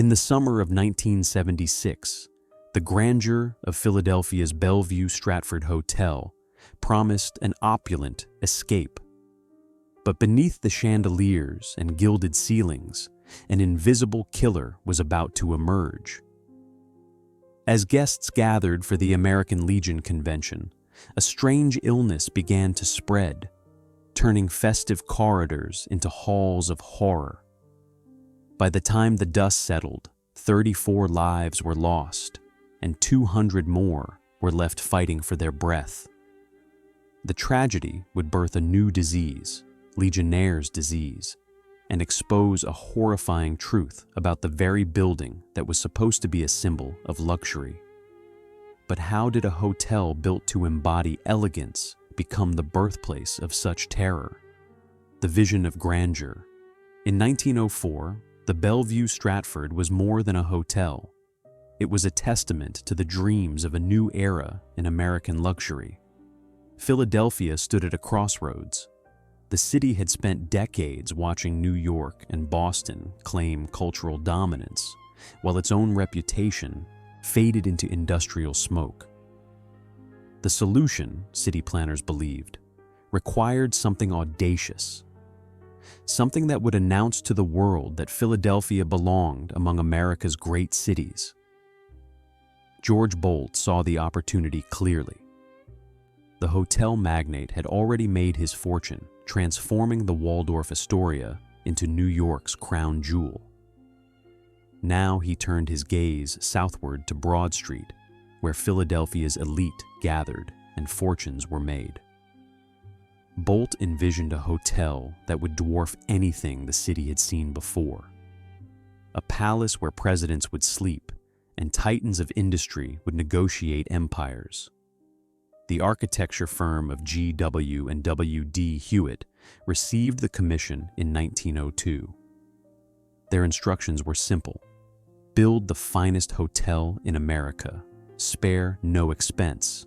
In the summer of 1976, the grandeur of Philadelphia's Bellevue-Stratford Hotel promised an opulent escape. But beneath the chandeliers and gilded ceilings, an invisible killer was about to emerge. As guests gathered for the American Legion convention, a strange illness began to spread, turning festive corridors into halls of horror. By the time the dust settled, 34 lives were lost, and 200 more were left fighting for their breath. The tragedy would birth a new disease, Legionnaires' disease, and expose a horrifying truth about the very building that was supposed to be a symbol of luxury. But how did a hotel built to embody elegance become the birthplace of such terror? The vision of grandeur. In 1904, the Bellevue-Stratford was more than a hotel. It was a testament to the dreams of a new era in American luxury. Philadelphia stood at a crossroads. The city had spent decades watching New York and Boston claim cultural dominance, while its own reputation faded into industrial smoke. The solution, city planners believed, required something audacious, something that would announce to the world that Philadelphia belonged among America's great cities. George Boldt saw the opportunity clearly. The hotel magnate had already made his fortune transforming the Waldorf Astoria into New York's crown jewel. Now he turned his gaze southward to Broad Street, where Philadelphia's elite gathered and fortunes were made. Boldt envisioned a hotel that would dwarf anything the city had seen before. A palace where presidents would sleep and titans of industry would negotiate empires. The architecture firm of G.W. and W.D. Hyatt received the commission in 1902. Their instructions were simple: build the finest hotel in America, spare no expense.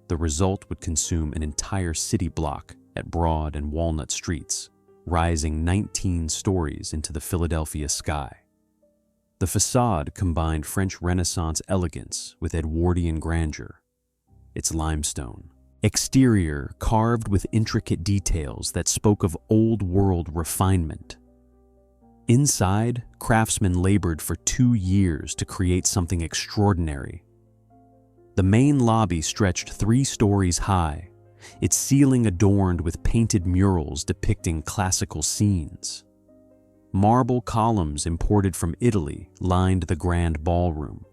The result would consume an entire city block at Broad and Walnut Streets, rising 19 stories into the Philadelphia sky. The facade combined French Renaissance elegance with Edwardian grandeur. Its limestone exterior carved with intricate details that spoke of old-world refinement. Inside, craftsmen labored for 2 years to create something extraordinary. The main lobby stretched 3 stories high, its ceiling adorned with painted murals depicting classical scenes. Marble columns imported from Italy lined the grand ballroom.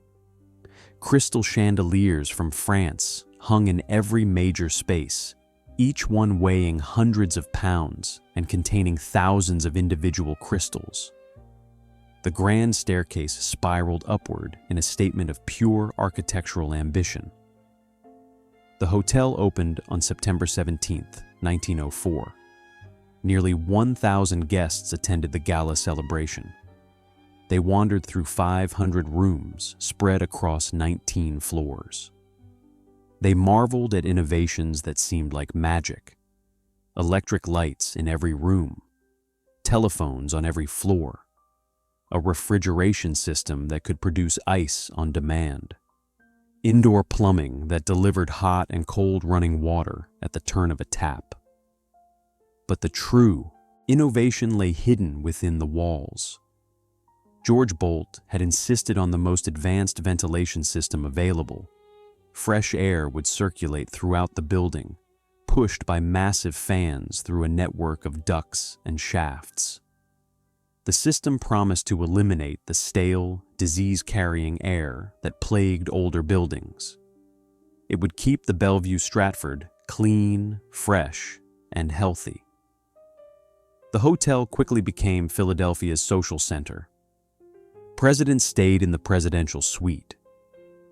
Crystal chandeliers from France hung in every major space, each one weighing hundreds of pounds and containing thousands of individual crystals. The grand staircase spiraled upward in a statement of pure architectural ambition. The hotel opened on September 17, 1904. Nearly 1,000 guests attended the gala celebration. They wandered through 500 rooms spread across 19 floors. They marveled at innovations that seemed like magic. Electric lights in every room, telephones on every floor, a refrigeration system that could produce ice on demand, indoor plumbing that delivered hot and cold running water at the turn of a tap. But the true innovation lay hidden within the walls. George Boldt had insisted on the most advanced ventilation system available. Fresh air would circulate throughout the building, pushed by massive fans through a network of ducts and shafts. The system promised to eliminate the stale, disease-carrying air that plagued older buildings. It would keep the Bellevue-Stratford clean, fresh, and healthy. The hotel quickly became Philadelphia's social center. Presidents stayed in the presidential suite.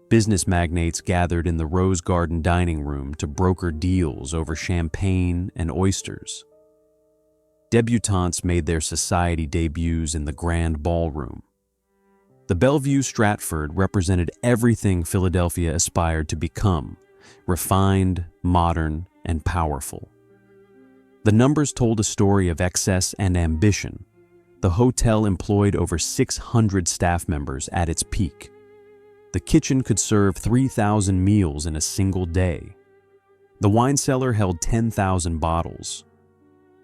Business magnates gathered in the Rose Garden dining room to broker deals over champagne and oysters. Debutantes made their society debuts in the grand ballroom. The Bellevue-Stratford represented everything Philadelphia aspired to become: refined, modern, and powerful. The numbers told a story of excess and ambition, The hotel employed over 600 staff members at its peak. The kitchen could serve 3,000 meals in a single day. The wine cellar held 10,000 bottles.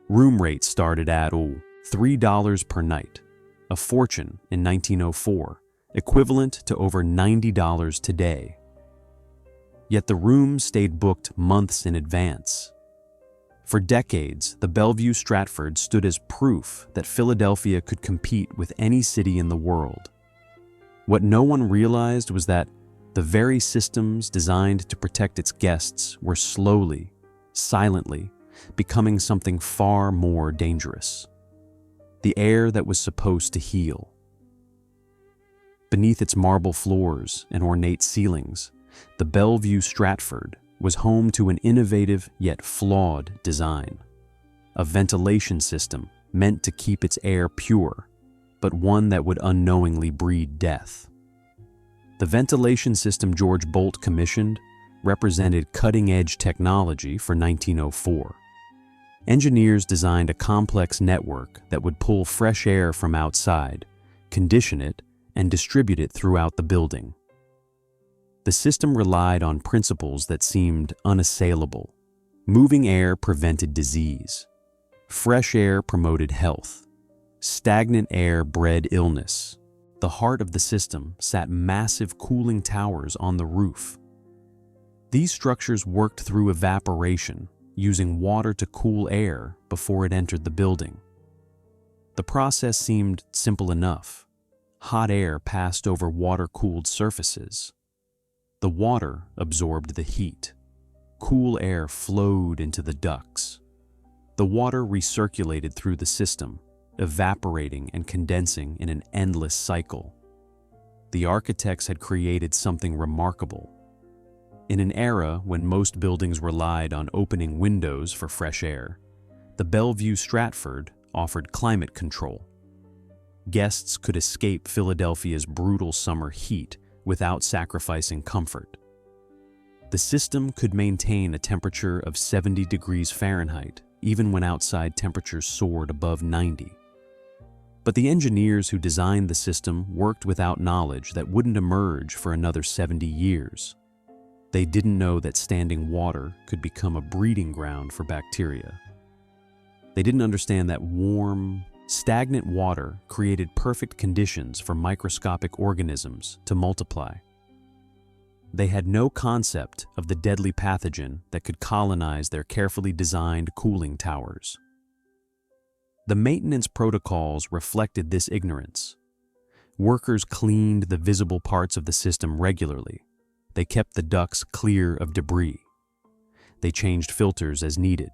Room rates started at $3 per night, a fortune in 1904, equivalent to over $90 today. Yet the rooms stayed booked months in advance. For decades, the Bellevue-Stratford stood as proof that Philadelphia could compete with any city in the world. What no one realized was that the very systems designed to protect its guests were slowly, silently, becoming something far more dangerous. The air that was supposed to heal. Beneath its marble floors and ornate ceilings, the Bellevue-Stratford was home to an innovative yet flawed design. A ventilation system meant to keep its air pure, but one that would unknowingly breed death. The ventilation system George Bolt commissioned represented cutting-edge technology for 1904. Engineers designed a complex network that would pull fresh air from outside, condition it, and distribute it throughout the building. The system relied on principles that seemed unassailable. Moving air prevented disease. Fresh air promoted health. Stagnant air bred illness. The heart of the system sat massive cooling towers on the roof. These structures worked through evaporation, using water to cool air before it entered the building. The process seemed simple enough. Hot air passed over water-cooled surfaces. The water absorbed the heat. Cool air flowed into the ducts. The water recirculated through the system, evaporating and condensing in an endless cycle. The architects had created something remarkable. In an era when most buildings relied on opening windows for fresh air, the Bellevue-Stratford offered climate control. Guests could escape Philadelphia's brutal summer heat without sacrificing comfort. The system could maintain a temperature of 70 degrees Fahrenheit, even when outside temperatures soared above 90. But the engineers who designed the system worked without knowledge that wouldn't emerge for another 70 years. They didn't know that standing water could become a breeding ground for bacteria. They didn't understand that warm, stagnant water created perfect conditions for microscopic organisms to multiply. They had no concept of the deadly pathogen that could colonize their carefully designed cooling towers. The maintenance protocols reflected this ignorance. Workers cleaned the visible parts of the system regularly. They kept the ducts clear of debris. They changed filters as needed.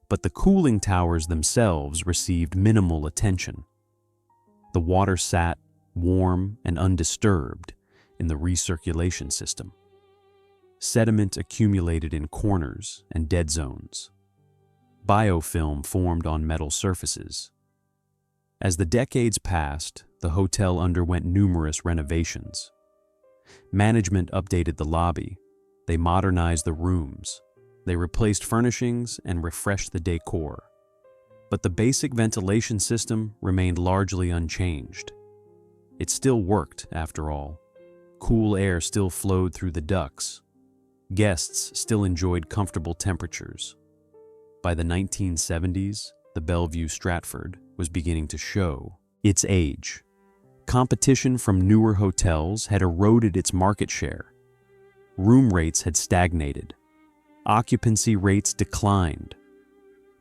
But the cooling towers themselves received minimal attention. The water sat warm and undisturbed in the recirculation system. Sediment accumulated in corners and dead zones. Biofilm formed on metal surfaces. As the decades passed, the hotel underwent numerous renovations. Management updated the lobby. They modernized the rooms. They replaced furnishings and refreshed the decor. But the basic ventilation system remained largely unchanged. It still worked, after all. Cool air still flowed through the ducts. Guests still enjoyed comfortable temperatures. By the 1970s, the Bellevue-Stratford was beginning to show its age. Competition from newer hotels had eroded its market share. Room rates had stagnated. Occupancy rates declined.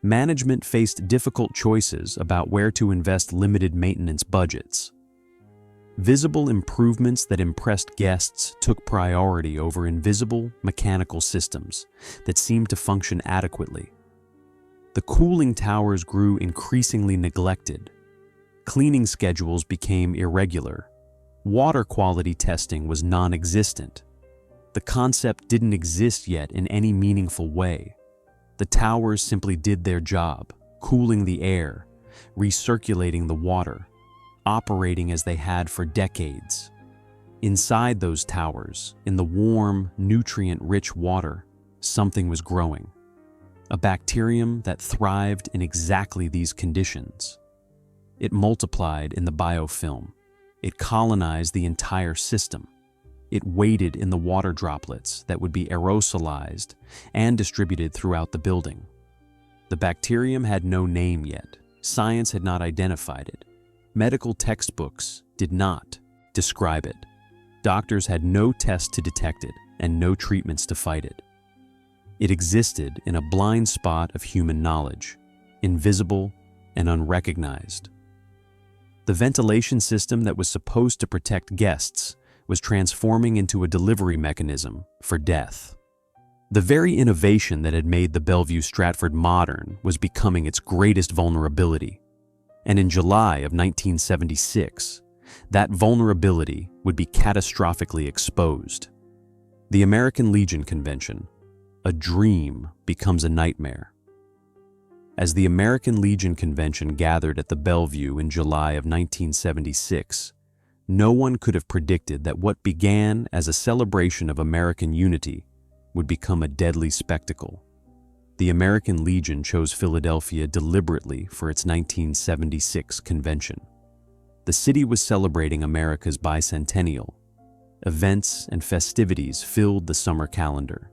Management faced difficult choices about where to invest limited maintenance budgets. Visible improvements that impressed guests took priority over invisible mechanical systems that seemed to function adequately. The cooling towers grew increasingly neglected. Cleaning schedules became irregular. Water quality testing was non-existent. The concept didn't exist yet in any meaningful way. The towers simply did their job, cooling the air, recirculating the water, operating as they had for decades. Inside those towers, in the warm, nutrient-rich water, something was growing. A bacterium that thrived in exactly these conditions. It multiplied in the biofilm. It colonized the entire system. It waited in the water droplets that would be aerosolized and distributed throughout the building. The bacterium had no name yet. Science had not identified it. Medical textbooks did not describe it. Doctors had no tests to detect it and no treatments to fight it. It existed in a blind spot of human knowledge, invisible and unrecognized. The ventilation system that was supposed to protect guests was transforming into a delivery mechanism for death. The very innovation that had made the Bellevue-Stratford modern was becoming its greatest vulnerability. And in July of 1976, that vulnerability would be catastrophically exposed. The American Legion Convention, a dream, becomes a nightmare. As the American Legion Convention gathered at the Bellevue in July of 1976, no one could have predicted that what began as a celebration of American unity would become a deadly spectacle. The American Legion chose Philadelphia deliberately for its 1976 convention. The city was celebrating America's bicentennial. Events and festivities filled the summer calendar.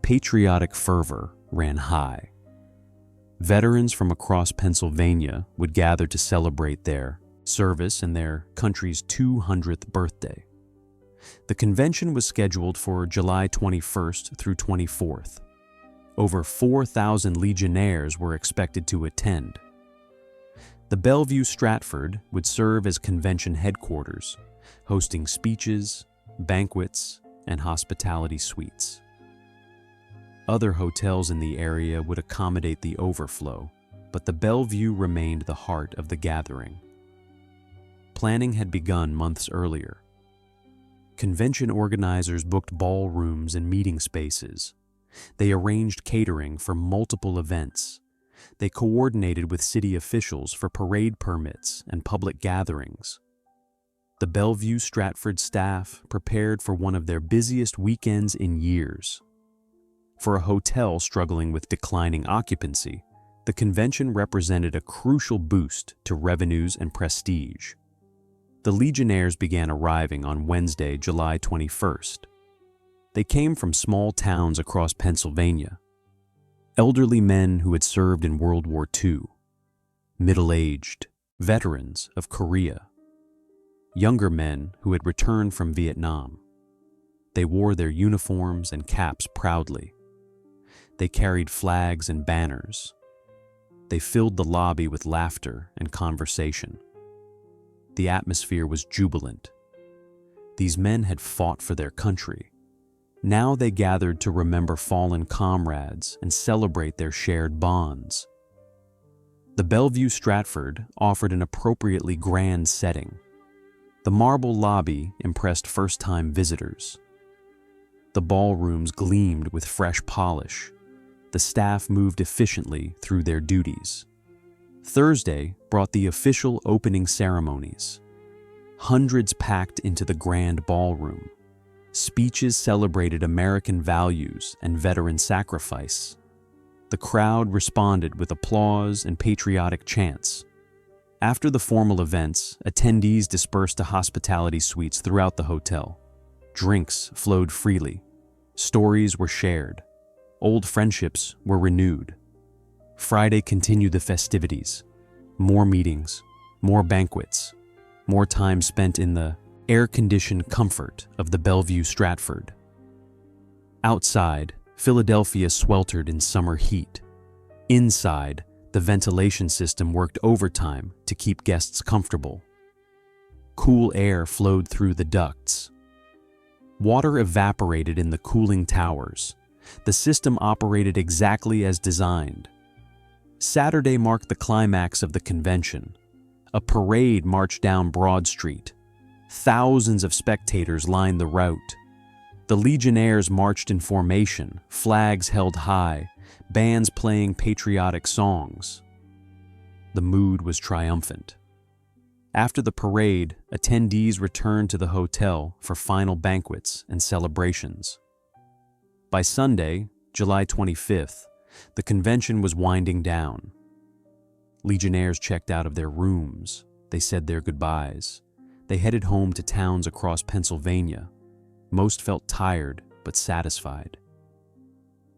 Patriotic fervor ran high. Veterans from across Pennsylvania would gather to celebrate their service and their country's 200th birthday. The convention was scheduled for July 21st through 24th. Over 4,000 Legionnaires were expected to attend. The Bellevue-Stratford would serve as convention headquarters, hosting speeches, banquets, and hospitality suites. Other hotels in the area would accommodate the overflow, but the Bellevue remained the heart of the gathering. Planning had begun months earlier. Convention organizers booked ballrooms and meeting spaces. They arranged catering for multiple events. They coordinated with city officials for parade permits and public gatherings. The Bellevue-Stratford staff prepared for one of their busiest weekends in years. For a hotel struggling with declining occupancy, the convention represented a crucial boost to revenues and prestige. The Legionnaires began arriving on Wednesday, July 21st. They came from small towns across Pennsylvania. Elderly men who had served in World War II, middle-aged veterans of Korea, younger men who had returned from Vietnam. They wore their uniforms and caps proudly. They carried flags and banners. They filled the lobby with laughter and conversation. The atmosphere was jubilant. These men had fought for their country. Now they gathered to remember fallen comrades and celebrate their shared bonds. The Bellevue-Stratford offered an appropriately grand setting. The marble lobby impressed first-time visitors. The ballrooms gleamed with fresh polish. The staff moved efficiently through their duties. Thursday brought the official opening ceremonies. Hundreds packed into the grand ballroom. Speeches celebrated American values and veteran sacrifice. The crowd responded with applause and patriotic chants. After the formal events, attendees dispersed to hospitality suites throughout the hotel. Drinks flowed freely. Stories were shared. Old friendships were renewed. Friday continued the festivities. More meetings, more banquets, more time spent in the air-conditioned comfort of the Bellevue-Stratford. Outside, Philadelphia sweltered in summer heat. Inside, the ventilation system worked overtime to keep guests comfortable. Cool air flowed through the ducts. Water evaporated in the cooling towers. The system operated exactly as designed. Saturday marked the climax of the convention. A parade marched down Broad Street. Thousands of spectators lined the route. The Legionnaires marched in formation, flags held high, bands playing patriotic songs. The mood was triumphant. After the parade, attendees returned to the hotel for final banquets and celebrations. By Sunday, July 25th, the convention was winding down. Legionnaires checked out of their rooms. They said their goodbyes. They headed home to towns across Pennsylvania. Most felt tired but satisfied.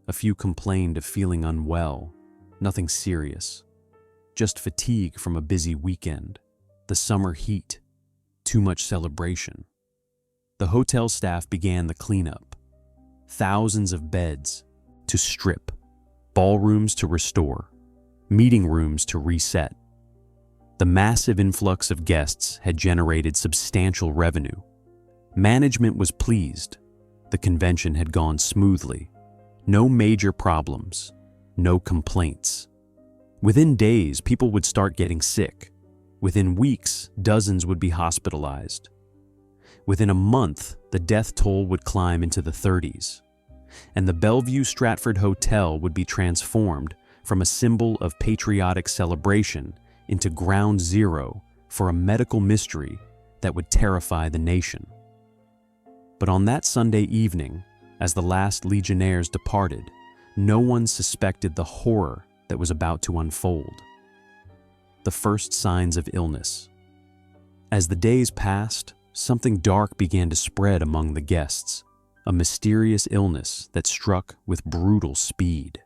A few complained of feeling unwell, nothing serious. Just fatigue from a busy weekend, the summer heat, too much celebration. The hotel staff began the cleanup. Thousands of beds to strip, ballrooms to restore, meeting rooms to reset. The massive influx of guests had generated substantial revenue. Management was pleased. The convention had gone smoothly. No major problems, no complaints. Within days, people would start getting sick. Within weeks, dozens would be hospitalized. Within a month, the death toll would climb into the 30s, and the Bellevue-Stratford Hotel would be transformed from a symbol of patriotic celebration into ground zero for a medical mystery that would terrify the nation. But on that Sunday evening, as the last Legionnaires departed, no one suspected the horror that was about to unfold. The first signs of illness. As the days passed, something dark began to spread among the guests, a mysterious illness that struck with brutal speed.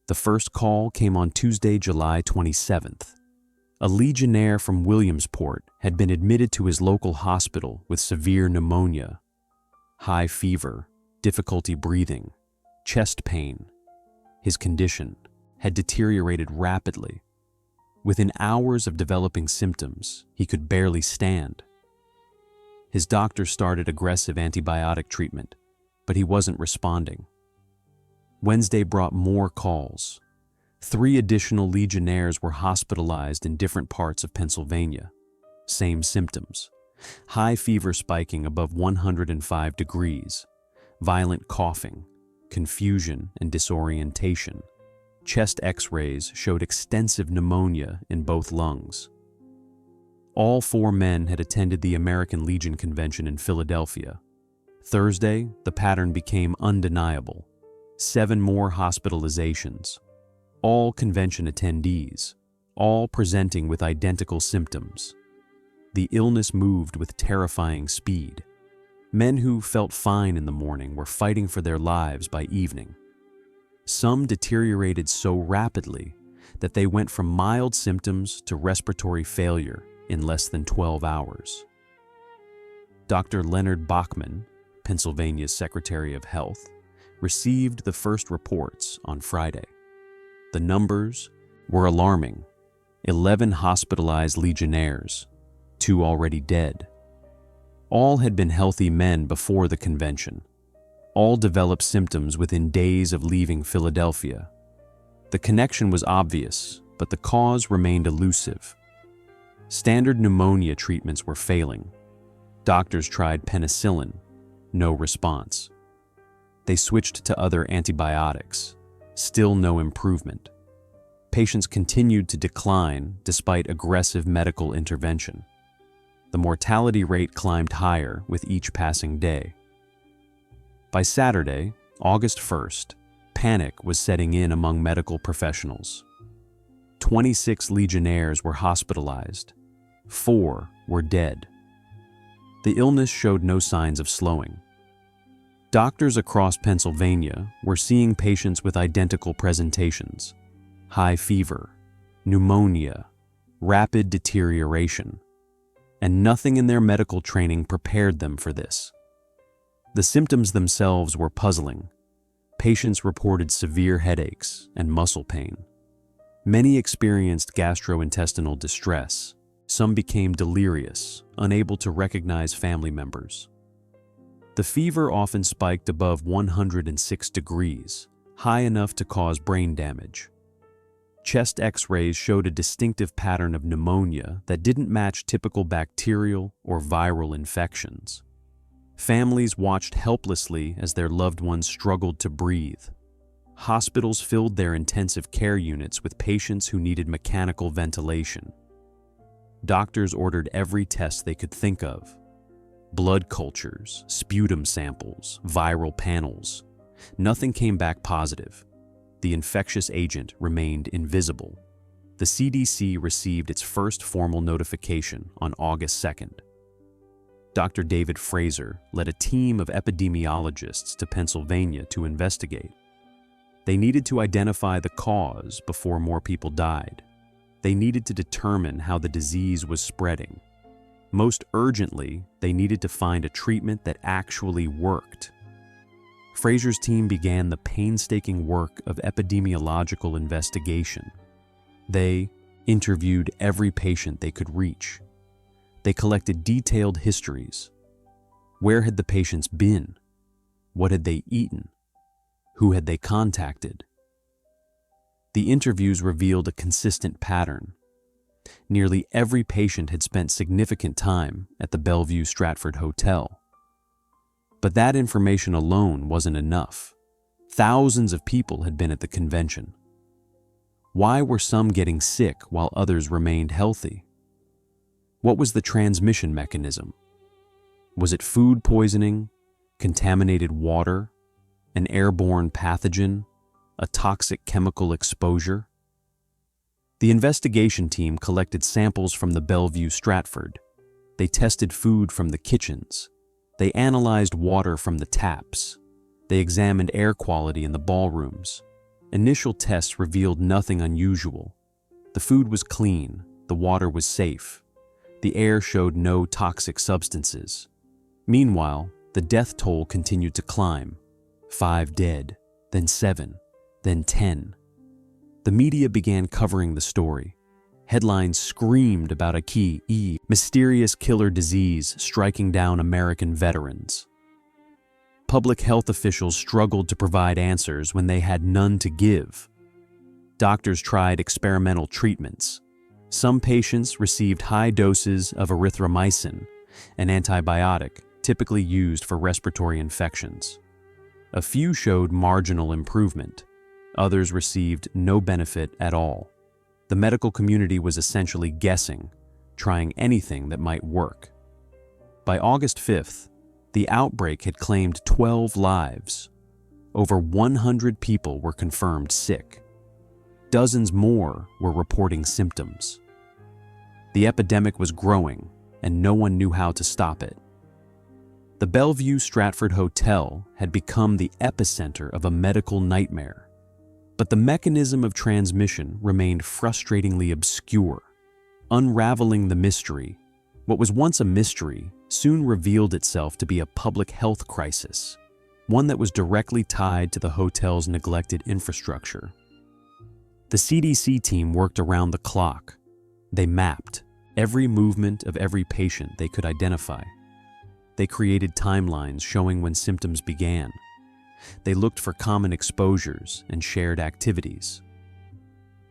The first call came on Tuesday, July 27th. A Legionnaire from Williamsport had been admitted to his local hospital with severe pneumonia, high fever, difficulty breathing, chest pain. His condition had deteriorated rapidly. Within hours of developing symptoms, he could barely stand. His doctor started aggressive antibiotic treatment, but he wasn't responding. Wednesday brought more calls. 3 additional Legionnaires were hospitalized in different parts of Pennsylvania. Same symptoms. High fever spiking above 105 degrees, violent coughing, confusion and disorientation. Chest X-rays showed extensive pneumonia in both lungs. All 4 men had attended the American Legion Convention in Philadelphia. Thursday, the pattern became undeniable. 7 more hospitalizations. All convention attendees, all presenting with identical symptoms. The illness moved with terrifying speed. Men who felt fine in the morning were fighting for their lives by evening. Some deteriorated so rapidly that they went from mild symptoms to respiratory failure in less than 12 hours. Dr. Leonard Bachman, Pennsylvania's Secretary of Health, received the first reports on Friday. The numbers were alarming. 11 hospitalized Legionnaires, 2 already dead. All had been healthy men before the convention. All developed symptoms within days of leaving Philadelphia. The connection was obvious, but the cause remained elusive. Standard pneumonia treatments were failing. Doctors tried penicillin, no response. They switched to other antibiotics, still no improvement. Patients continued to decline despite aggressive medical intervention. The mortality rate climbed higher with each passing day. By Saturday, August 1st, panic was setting in among medical professionals. 26 Legionnaires were hospitalized. 4 were dead. The illness showed no signs of slowing. Doctors across Pennsylvania were seeing patients with identical presentations: high fever, pneumonia, rapid deterioration, and nothing in their medical training prepared them for this. The symptoms themselves were puzzling. Patients reported severe headaches and muscle pain. Many experienced gastrointestinal distress. Some became delirious, unable to recognize family members. The fever often spiked above 106 degrees, high enough to cause brain damage. Chest X-rays showed a distinctive pattern of pneumonia that didn't match typical bacterial or viral infections. Families watched helplessly as their loved ones struggled to breathe. Hospitals filled their intensive care units with patients who needed mechanical ventilation. Doctors ordered every test they could think of: blood cultures, sputum samples, viral panels. Nothing came back positive. The infectious agent remained invisible. The CDC received its first formal notification on August 2nd. Dr. David Fraser led a team of epidemiologists to Pennsylvania to investigate. They needed to identify the cause before more people died. They needed to determine how the disease was spreading. Most urgently, they needed to find a treatment that actually worked. Fraser's team began the painstaking work of epidemiological investigation. They interviewed every patient they could reach. They collected detailed histories. Where had the patients been? What had they eaten? Who had they contacted? The interviews revealed a consistent pattern. Nearly every patient had spent significant time at the Bellevue-Stratford hotel. But that information alone wasn't enough. Thousands of people had been at the convention. Why were some getting sick while others remained healthy? What was the transmission mechanism? Was it food poisoning, contaminated water, an airborne pathogen, a toxic chemical exposure? The investigation team collected samples from the Bellevue-Stratford. They tested food from the kitchens. They analyzed water from the taps. They examined air quality in the ballrooms. Initial tests revealed nothing unusual. The food was clean, the water was safe. The air showed no toxic substances. Meanwhile, the death toll continued to climb. 5 dead, then 7, then 10. The media began covering the story. Headlines screamed about a mysterious killer disease striking down American veterans. Public health officials struggled to provide answers when they had none to give. Doctors tried experimental treatments. Some patients received high doses of erythromycin, an antibiotic typically used for respiratory infections. A few showed marginal improvement. Others received no benefit at all. The medical community was essentially guessing, trying anything that might work. By August 5th, the outbreak had claimed 12 lives. Over 100 people were confirmed sick. Dozens more were reporting symptoms. The epidemic was growing, and no one knew how to stop it. The Bellevue-Stratford Hotel had become the epicenter of a medical nightmare. But the mechanism of transmission remained frustratingly obscure. Unraveling the mystery, what was once a mystery soon revealed itself to be a public health crisis, one that was directly tied to the hotel's neglected infrastructure. The CDC team worked around the clock. They mapped every movement of every patient they could identify. They created timelines showing when symptoms began. They looked for common exposures and shared activities.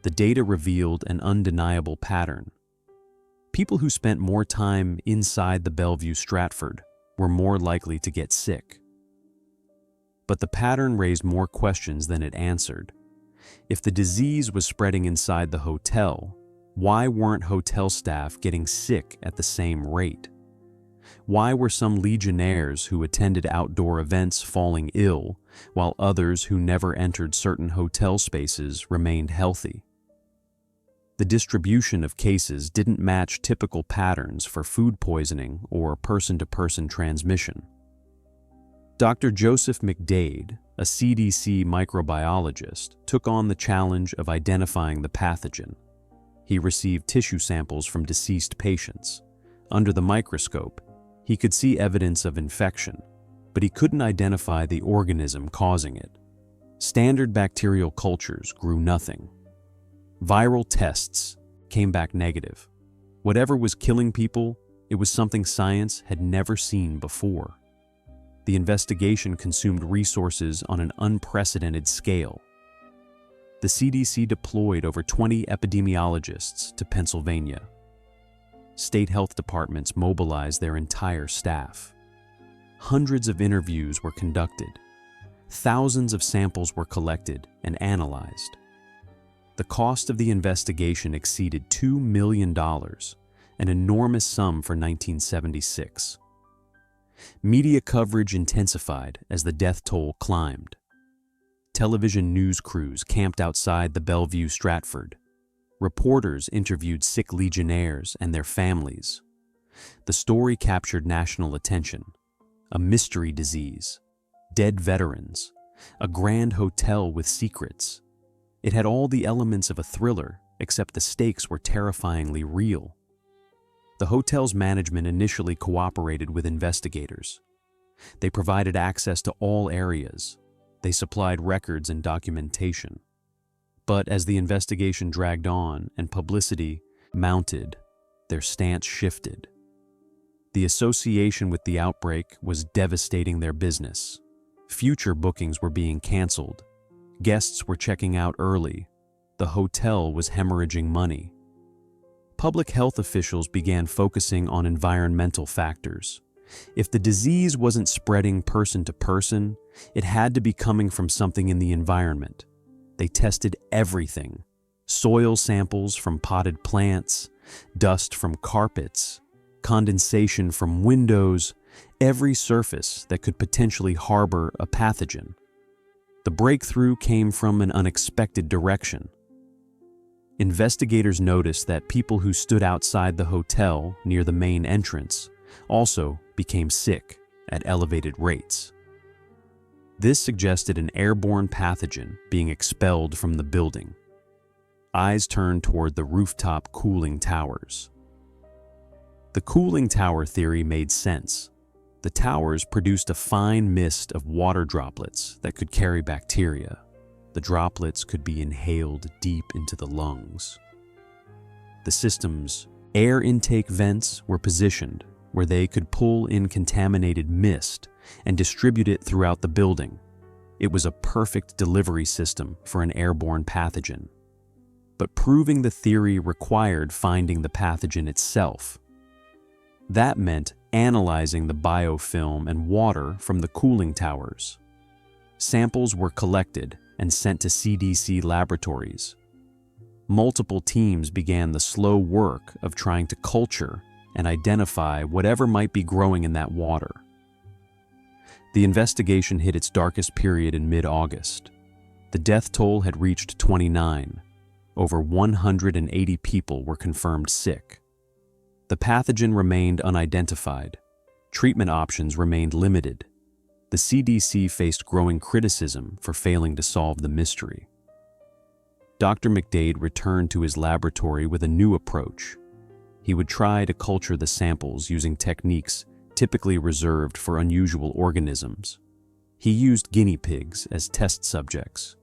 The data revealed an undeniable pattern. People who spent more time inside the Bellevue-Stratford were more likely to get sick. But the pattern raised more questions than it answered. If the disease was spreading inside the hotel, why weren't hotel staff getting sick at the same rate? Why were some Legionnaires who attended outdoor events falling ill, while others who never entered certain hotel spaces remained healthy? The distribution of cases didn't match typical patterns for food poisoning or person-to-person transmission. Dr. Joseph McDade, a CDC microbiologist, took on the challenge of identifying the pathogen. He received tissue samples from deceased patients. Under the microscope, he could see evidence of infection, but he couldn't identify the organism causing it. Standard bacterial cultures grew nothing. Viral tests came back negative. Whatever was killing people, it was something science had never seen before. The investigation consumed resources on an unprecedented scale. The CDC deployed over 20 epidemiologists to Pennsylvania. State health departments mobilized their entire staff. Hundreds of interviews were conducted. Thousands of samples were collected and analyzed. The cost of the investigation exceeded $2 million, an enormous sum for 1976. Media coverage intensified as the death toll climbed. Television news crews camped outside the Bellevue-Stratford. Reporters interviewed sick Legionnaires and their families. The story captured national attention. A mystery disease, dead veterans, a grand hotel with secrets. It had all the elements of a thriller, except the stakes were terrifyingly real. The hotel's management initially cooperated with investigators. They provided access to all areas. They supplied records and documentation. But as the investigation dragged on and publicity mounted, their stance shifted. The association with the outbreak was devastating their business. Future bookings were being canceled. Guests were checking out early. The hotel was hemorrhaging money. Public health officials began focusing on environmental factors. If the disease wasn't spreading person to person, it had to be coming from something in the environment. They tested everything: soil samples from potted plants, dust from carpets, condensation from windows, every surface that could potentially harbor a pathogen. The breakthrough came from an unexpected direction. Investigators noticed that people who stood outside the hotel near the main entrance also became sick at elevated rates. This suggested an airborne pathogen being expelled from the building. Eyes turned toward the rooftop cooling towers. The cooling tower theory made sense. The towers produced a fine mist of water droplets that could carry bacteria. The droplets could be inhaled deep into the lungs. The system's air intake vents were positioned where they could pull in contaminated mist and distribute it throughout the building. It was a perfect delivery system for an airborne pathogen. But proving the theory required finding the pathogen itself. That meant analyzing the biofilm and water from the cooling towers. Samples were collected and sent to CDC laboratories. Multiple teams began the slow work of trying to culture and identify whatever might be growing in that water. The investigation hit its darkest period in mid-August. The death toll had reached 29. Over 180 people were confirmed sick. The pathogen remained unidentified. Treatment options remained limited. The CDC faced growing criticism for failing to solve the mystery. Dr. McDade returned to his laboratory with a new approach. He would try to culture the samples using techniques typically reserved for unusual organisms. He used guinea pigs as test subjects,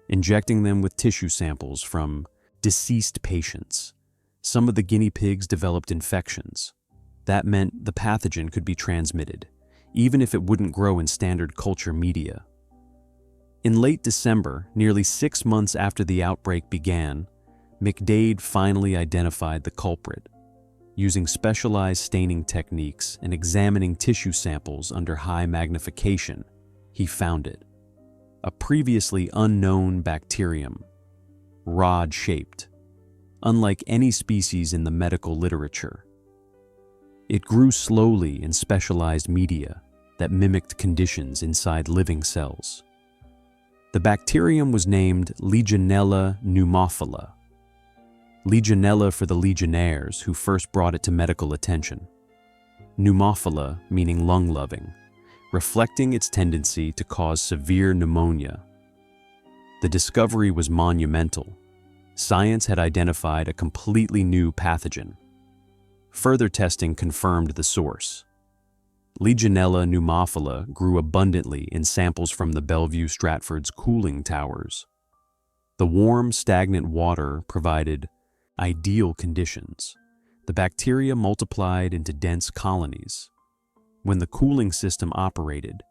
injecting them with tissue samples from deceased patients. Some of the guinea pigs developed infections. That meant the pathogen could be transmitted, even if it wouldn't grow in standard culture media. In late December, nearly 6 months after the outbreak began, McDade finally identified the culprit. Using specialized staining techniques and examining tissue samples under high magnification, he found it. A previously unknown bacterium, rod-shaped, unlike any species in the medical literature. It grew slowly in specialized media that mimicked conditions inside living cells. The bacterium was named Legionella pneumophila. Legionella for the Legionnaires who first brought it to medical attention. Pneumophila meaning lung-loving, reflecting its tendency to cause severe pneumonia. The discovery was monumental. Science had identified a completely new pathogen. Further testing confirmed the source. Legionella pneumophila grew abundantly in samples from the Bellevue-Stratford's cooling towers. The warm, stagnant water provided ideal conditions. The bacteria multiplied into dense colonies. When the cooling system operated,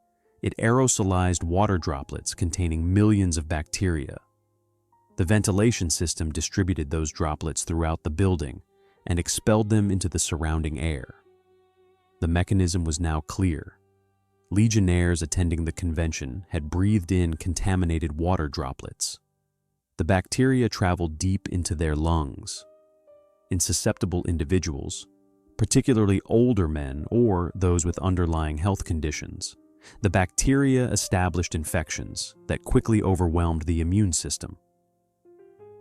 it aerosolized water droplets containing millions of bacteria. The ventilation system distributed those droplets throughout the building and expelled them into the surrounding air. The mechanism was now clear. Legionnaires attending the convention had breathed in contaminated water droplets. The bacteria traveled deep into their lungs. In susceptible individuals, particularly older men or those with underlying health conditions, the bacteria established infections that quickly overwhelmed the immune system.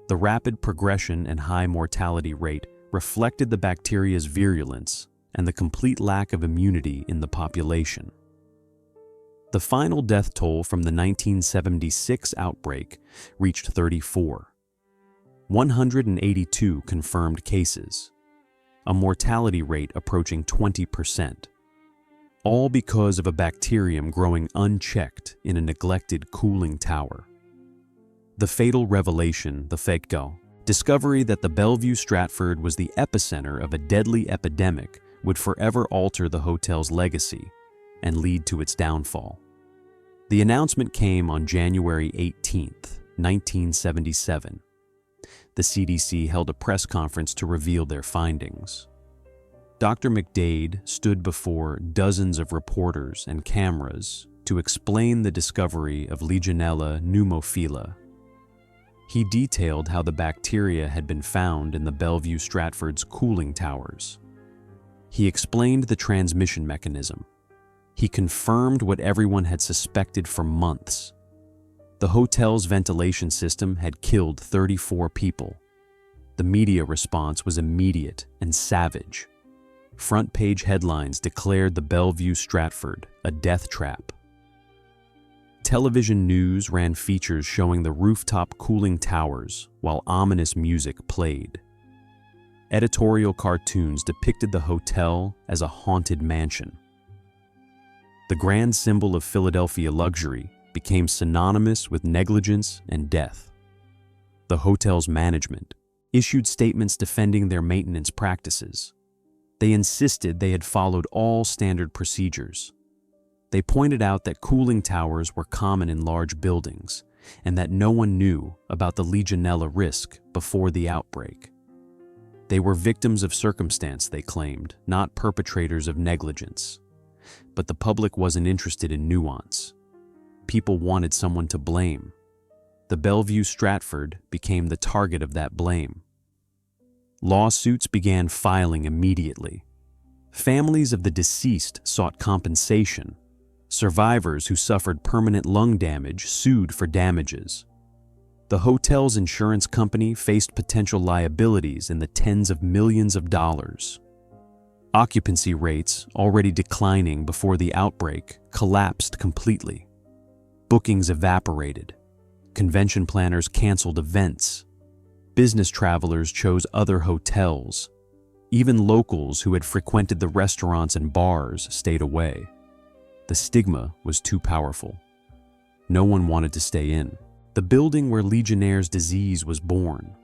The rapid progression and high mortality rate reflected the bacteria's virulence and the complete lack of immunity in the population. The final death toll from the 1976 outbreak reached 34. 182 confirmed cases, a mortality rate approaching 20%, all because of a bacterium growing unchecked in a neglected cooling tower. The fatal revelation, the FACTO, discovery that the Bellevue-Stratford was the epicenter of a deadly epidemic would forever alter the hotel's legacy and lead to its downfall. The announcement came on January 18, 1977. The CDC held a press conference to reveal their findings. Dr. McDade stood before dozens of reporters and cameras to explain the discovery of Legionella pneumophila. He detailed how the bacteria had been found in the Bellevue-Stratford's cooling towers. He explained the transmission mechanism. He confirmed what everyone had suspected for months. The hotel's ventilation system had killed 34 people. The media response was immediate and savage. Front-page headlines declared the Bellevue-Stratford a death trap. Television news ran features showing the rooftop cooling towers while ominous music played. Editorial cartoons depicted the hotel as a haunted mansion. The grand symbol of Philadelphia luxury became synonymous with negligence and death. The hotel's management issued statements defending their maintenance practices. They insisted they had followed all standard procedures. They pointed out that cooling towers were common in large buildings and that no one knew about the Legionella risk before the outbreak. They were victims of circumstance, they claimed, not perpetrators of negligence. But the public wasn't interested in nuance. People wanted someone to blame. The Bellevue-Stratford became the target of that blame. Lawsuits began filing immediately. Families of the deceased sought compensation. Survivors who suffered permanent lung damage sued for damages. The hotel's insurance company faced potential liabilities in the tens of millions of dollars. Occupancy rates, already declining before the outbreak, collapsed completely. Bookings evaporated. Convention planners canceled events. Business travelers chose other hotels. Even locals who had frequented the restaurants and bars stayed away. The stigma was too powerful. No one wanted to stay in. The building where Legionnaires' disease was born.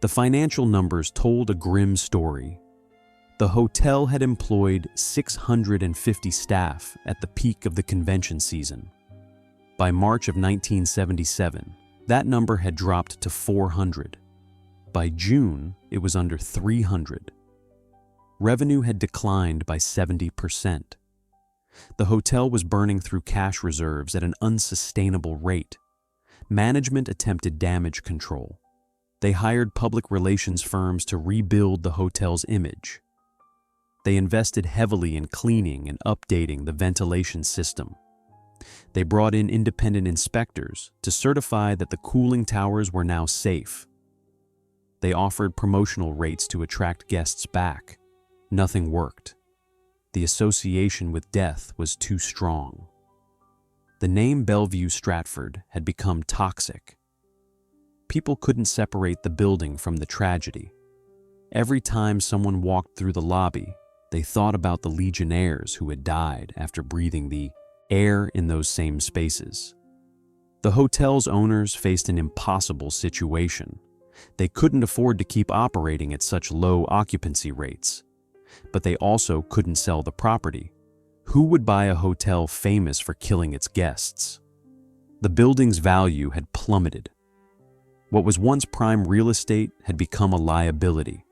The financial numbers told a grim story. The hotel had employed 650 staff at the peak of the convention season. By March of 1977, that number had dropped to 400. By June, it was under 300. Revenue had declined by 70%. The hotel was burning through cash reserves at an unsustainable rate. Management attempted damage control. They hired public relations firms to rebuild the hotel's image. They invested heavily in cleaning and updating the ventilation system. They brought in independent inspectors to certify that the cooling towers were now safe. They offered promotional rates to attract guests back. Nothing worked. The association with death was too strong. The name Bellevue-Stratford had become toxic. People couldn't separate the building from the tragedy. Every time someone walked through the lobby, they thought about the Legionnaires who had died after breathing the air in those same spaces. The hotel's owners faced an impossible situation. They couldn't afford to keep operating at such low occupancy rates. But they also couldn't sell the property. Who would buy a hotel famous for killing its guests? The building's value had plummeted. What was once prime real estate had become a liability.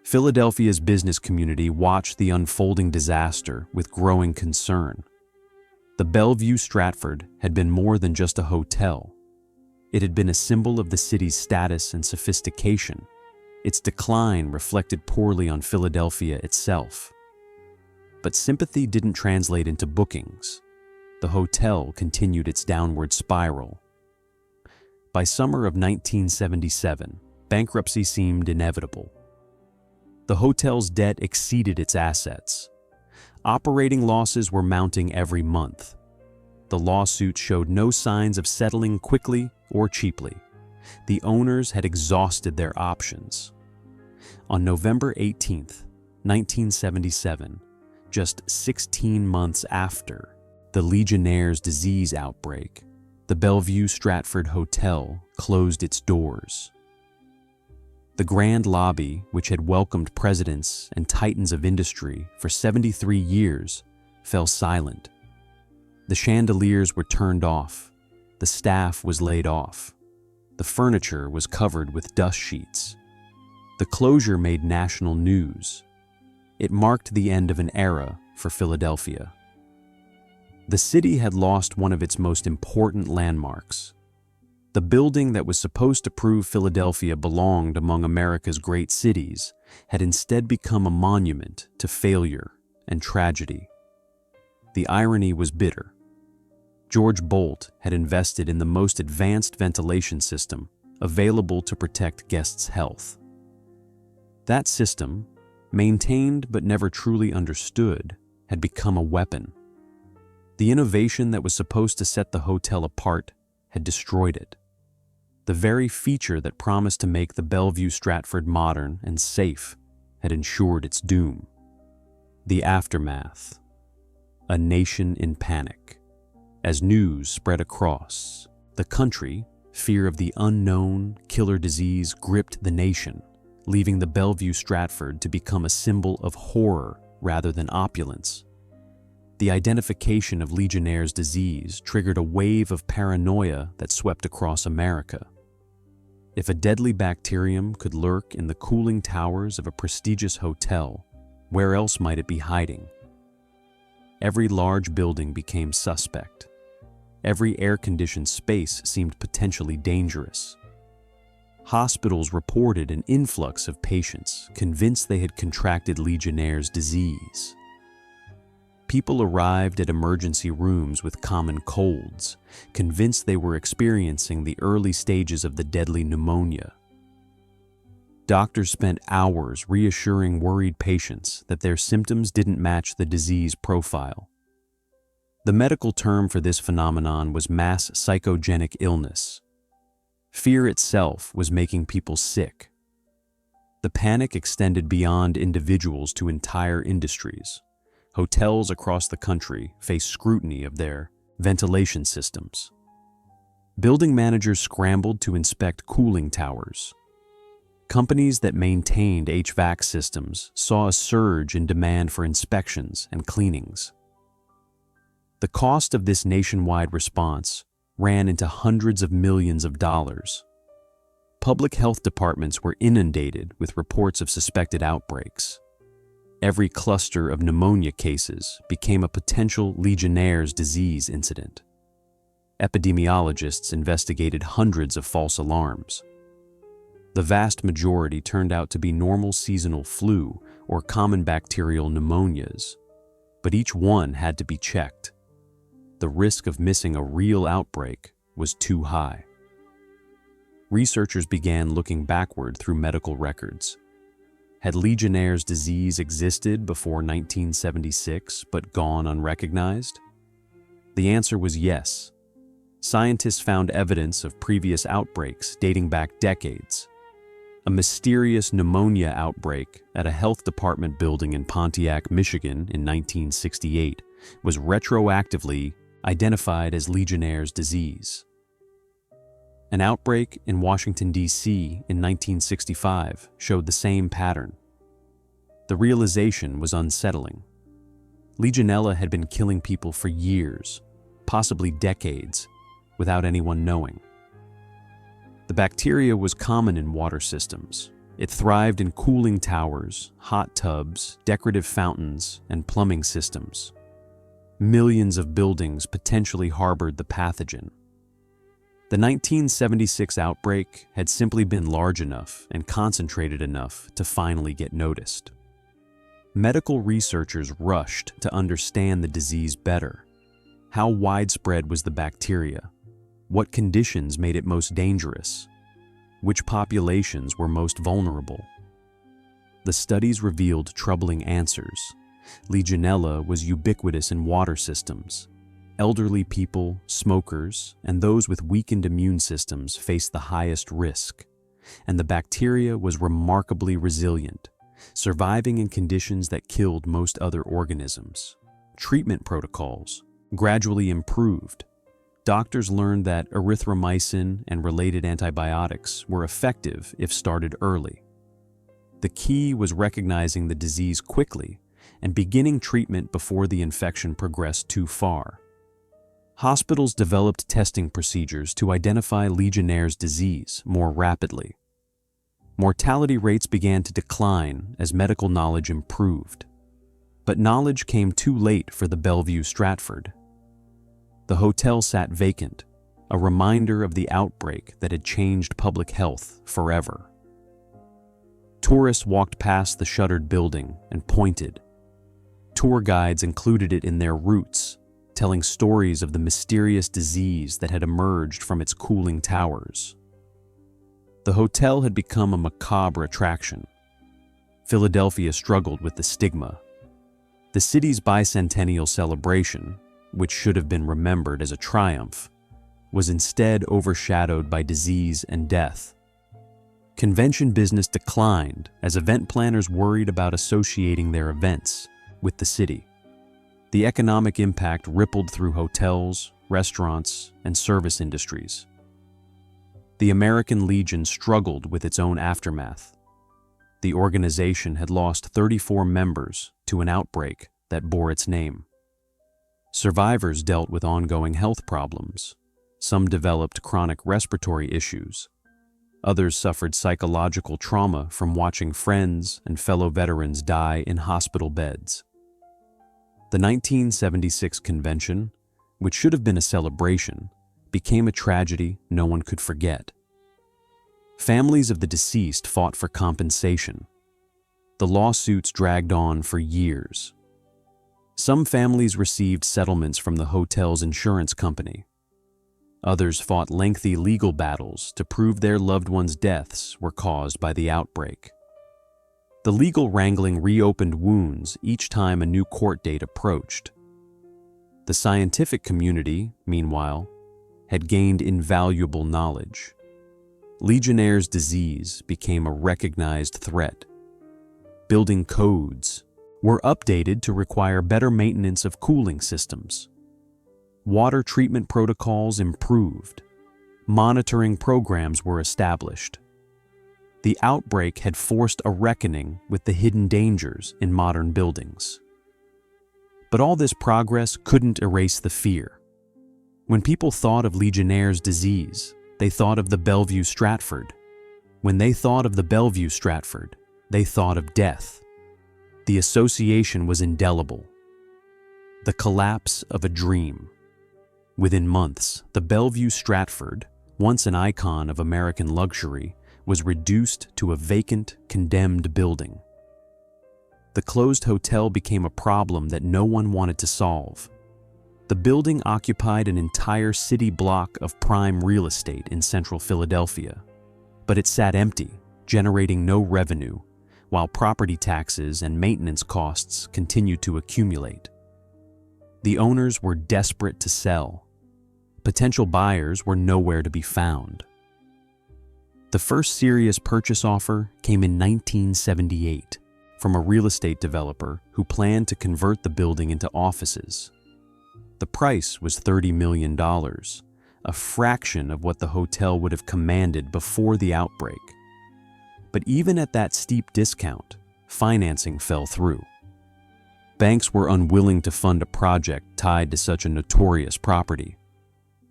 Philadelphia's business community watched the unfolding disaster with growing concern. The Bellevue-Stratford had been more than just a hotel. It had been a symbol of the city's status and sophistication. Its decline reflected poorly on Philadelphia itself. But sympathy didn't translate into bookings. The hotel continued its downward spiral. By summer of 1977, bankruptcy seemed inevitable. The hotel's debt exceeded its assets. Operating losses were mounting every month. The lawsuit showed no signs of settling quickly or cheaply. The owners had exhausted their options. On November 18, 1977, just 16 months after the Legionnaires' disease outbreak, the Bellevue-Stratford Hotel closed its doors. The grand lobby, which had welcomed presidents and titans of industry for 73 years, fell silent. The chandeliers were turned off, the staff was laid off, the furniture was covered with dust sheets. The closure made national news. It marked the end of an era for Philadelphia. The city had lost one of its most important landmarks. The building that was supposed to prove Philadelphia belonged among America's great cities had instead become a monument to failure and tragedy. The irony was bitter. George Bolt had invested in the most advanced ventilation system available to protect guests' health. That system, maintained but never truly understood, had become a weapon. The innovation that was supposed to set the hotel apart had destroyed it. The very feature that promised to make the Bellevue-Stratford modern and safe had ensured its doom. The aftermath. A nation in panic. As news spread across the country, fear of the unknown killer disease gripped the nation, leaving the Bellevue-Stratford to become a symbol of horror rather than opulence. The identification of Legionnaires' disease triggered a wave of paranoia that swept across America. If a deadly bacterium could lurk in the cooling towers of a prestigious hotel, where else might it be hiding? Every large building became suspect. Every air-conditioned space seemed potentially dangerous. Hospitals reported an influx of patients convinced they had contracted Legionnaires' disease. People arrived at emergency rooms with common colds, convinced they were experiencing the early stages of the deadly pneumonia. Doctors spent hours reassuring worried patients that their symptoms didn't match the disease profile. The medical term for this phenomenon was mass psychogenic illness. Fear itself was making people sick. The panic extended beyond individuals to entire industries. Hotels across the country faced scrutiny of their ventilation systems. Building managers scrambled to inspect cooling towers. Companies that maintained HVAC systems saw a surge in demand for inspections and cleanings. The cost of this nationwide response ran into hundreds of millions of dollars. Public health departments were inundated with reports of suspected outbreaks. Every cluster of pneumonia cases became a potential Legionnaires' disease incident. Epidemiologists investigated hundreds of false alarms. The vast majority turned out to be normal seasonal flu or common bacterial pneumonias, but each one had to be checked. The risk of missing a real outbreak was too high. Researchers began looking backward through medical records. Had Legionnaires' disease existed before 1976 but gone unrecognized? The answer was yes. Scientists found evidence of previous outbreaks dating back decades. A mysterious pneumonia outbreak at a health department building in Pontiac, Michigan in 1968 was retroactively identified as Legionnaires' disease. An outbreak in Washington, D.C. in 1965 showed the same pattern. The realization was unsettling. Legionella had been killing people for years, possibly decades, without anyone knowing. The bacteria was common in water systems. It thrived in cooling towers, hot tubs, decorative fountains, and plumbing systems. Millions of buildings potentially harbored the pathogen. The 1976 outbreak had simply been large enough and concentrated enough to finally get noticed. Medical researchers rushed to understand the disease better. How widespread was the bacteria? What conditions made it most dangerous? Which populations were most vulnerable? The studies revealed troubling answers. Legionella was ubiquitous in water systems. Elderly people, smokers, and those with weakened immune systems faced the highest risk. And the bacteria was remarkably resilient, surviving in conditions that killed most other organisms. Treatment protocols gradually improved. Doctors learned that erythromycin and related antibiotics were effective if started early. The key was recognizing the disease quickly and beginning treatment before the infection progressed too far. Hospitals developed testing procedures to identify Legionnaires' disease more rapidly. Mortality rates began to decline as medical knowledge improved. But knowledge came too late for the Bellevue-Stratford. The hotel sat vacant, a reminder of the outbreak that had changed public health forever. Tourists walked past the shuttered building and pointed. Tour guides included it in their routes, telling stories of the mysterious disease that had emerged from its cooling towers. The hotel had become a macabre attraction. Philadelphia struggled with the stigma. The city's bicentennial celebration, which should have been remembered as a triumph, was instead overshadowed by disease and death. Convention business declined as event planners worried about associating their events with the city. The economic impact rippled through hotels, restaurants, and service industries. The American Legion struggled with its own aftermath. The organization had lost 34 members to an outbreak that bore its name. Survivors dealt with ongoing health problems. Some developed chronic respiratory issues. Others suffered psychological trauma from watching friends and fellow veterans die in hospital beds. The 1976 convention, which should have been a celebration, became a tragedy no one could forget. Families of the deceased fought for compensation. The lawsuits dragged on for years. Some families received settlements from the hotel's insurance company. Others fought lengthy legal battles to prove their loved ones' deaths were caused by the outbreak. The legal wrangling reopened wounds each time a new court date approached. The scientific community, meanwhile, had gained invaluable knowledge. Legionnaire's disease became a recognized threat. Building codes were updated to require better maintenance of cooling systems. Water treatment protocols improved. Monitoring programs were established. The outbreak had forced a reckoning with the hidden dangers in modern buildings. But all this progress couldn't erase the fear. When people thought of Legionnaire's disease, they thought of the Bellevue-Stratford. When they thought of the Bellevue-Stratford, they thought of death. The association was indelible. The collapse of a dream. Within months, the Bellevue-Stratford, once an icon of American luxury, was reduced to a vacant, condemned building. The closed hotel became a problem that no one wanted to solve. The building occupied an entire city block of prime real estate in central Philadelphia, but it sat empty, generating no revenue, while property taxes and maintenance costs continued to accumulate. The owners were desperate to sell. Potential buyers were nowhere to be found. The first serious purchase offer came in 1978 from a real estate developer who planned to convert the building into offices. The price was $30 million, a fraction of what the hotel would have commanded before the outbreak. But even at that steep discount, financing fell through. Banks were unwilling to fund a project tied to such a notorious property.